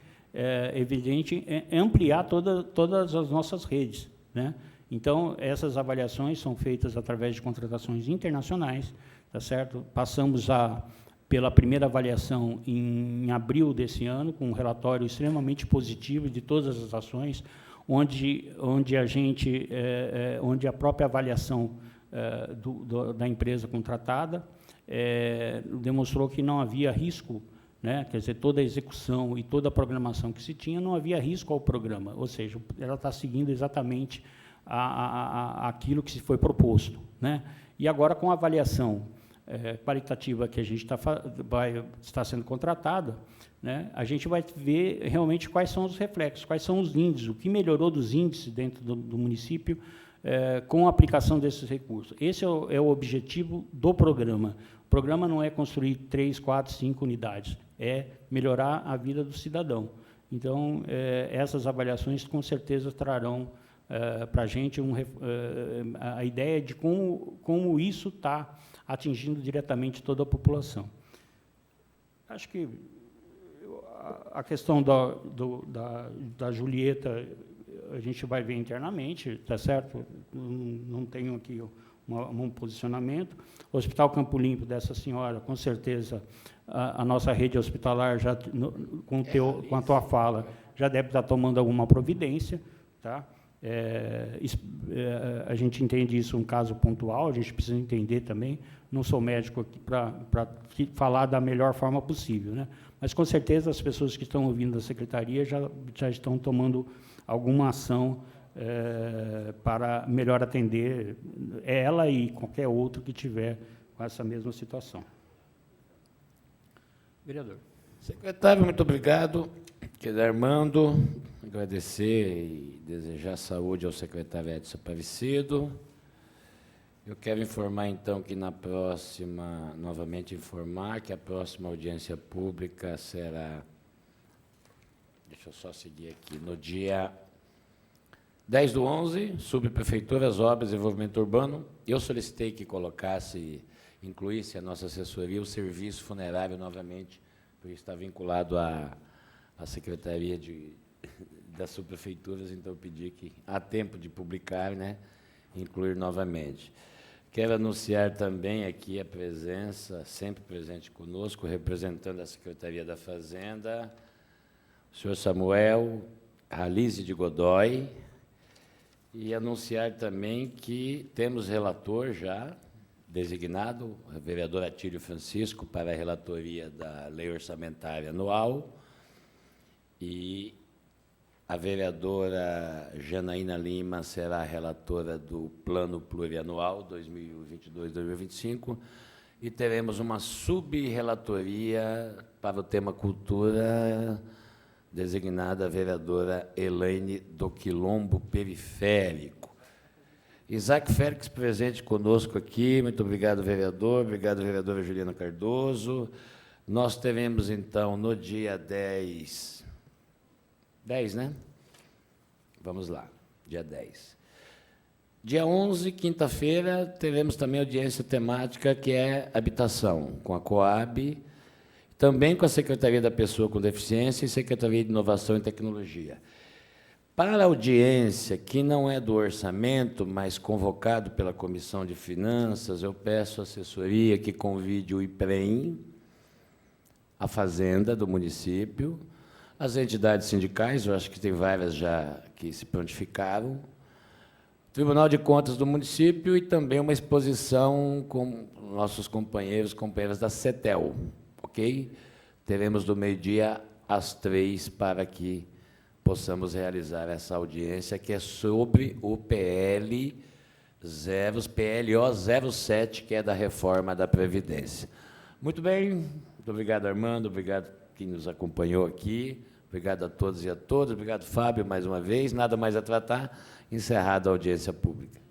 ampliar todas as nossas redes, né? Então, essas avaliações são feitas através de contratações internacionais, tá certo? Passamos pela primeira avaliação em abril desse ano, com um relatório extremamente positivo de todas as ações, onde a própria avaliação da empresa contratada demonstrou que não havia risco, né? Quer dizer, toda a execução e toda a programação que se tinha, não havia risco ao programa, ou seja, ela está seguindo exatamente aquilo que se foi proposto, né? E agora, com a avaliação qualitativa que a gente está sendo contratada, né, a gente vai ver realmente quais são os reflexos, quais são os índices, o que melhorou dos índices dentro do município com a aplicação desses recursos. Esse é o objetivo do programa. O programa não é construir 3, 4, 5 unidades, é melhorar a vida do cidadão. Então, essas avaliações, com certeza, trarão para a gente a ideia de como isso está atingindo diretamente toda a população. Acho que a questão da Julieta, a gente vai ver internamente, está certo? Não tenho aqui um posicionamento. O Hospital Campo Limpo dessa senhora, com certeza, a nossa rede hospitalar, já, com a tua fala, já deve estar tomando alguma providência, tá? A gente entende isso um caso pontual, a gente precisa entender também, não sou médico aqui para falar da melhor forma possível, né? Mas, com certeza, as pessoas que estão ouvindo da Secretaria já estão tomando alguma ação para melhor atender ela e qualquer outro que tiver com essa mesma situação. Vereador. Secretário, muito obrigado. Querido Armando, agradecer e desejar saúde ao secretário Edson Aparecido. Eu quero informar, então, que novamente informar que a próxima audiência pública será, deixa eu só seguir aqui, no dia 10/11, Subprefeituras, Obras e Desenvolvimento Urbano. Eu solicitei que incluísse a nossa assessoria o serviço funerário novamente, porque está vinculado à Secretaria das Subprefeituras, então eu pedi que, há tempo de publicar, né, incluir novamente. Quero anunciar também aqui a presença, sempre presente conosco, representando a Secretaria da Fazenda, o senhor Samuel Ralize de Godoy, e anunciar também que temos relator já designado, o vereador Atílio Francisco, para a relatoria da Lei Orçamentária Anual, e a vereadora Janaína Lima será a relatora do Plano Plurianual 2022-2025, e teremos uma sub-relatoria para o tema cultura, designada a vereadora Elaine do Quilombo Periférico. Isaac Félix, presente conosco aqui. Muito obrigado, vereador. Obrigado, vereadora Juliana Cardoso. Nós teremos, então, no dia 10, né? Vamos lá, dia 10. Dia 11, quinta-feira, teremos também audiência temática, que é habitação, com a Coab, também com a Secretaria da Pessoa com Deficiência e Secretaria de Inovação e Tecnologia. Para a audiência, que não é do orçamento, mas convocado pela Comissão de Finanças, eu peço à assessoria que convide o IPREM, a Fazenda do município, as entidades sindicais, eu acho que tem várias já que se prontificaram, o Tribunal de Contas do município e também uma exposição com nossos companheiras da CETEL, ok? Teremos do meio-dia às 3 para que possamos realizar essa audiência, que é sobre o PLO 07, que é da reforma da Previdência. Muito bem, muito obrigado, Armando, obrigado quem nos acompanhou aqui. Obrigado a todos e a todas. Obrigado, Fábio, mais uma vez. Nada mais a tratar. Encerrada a audiência pública.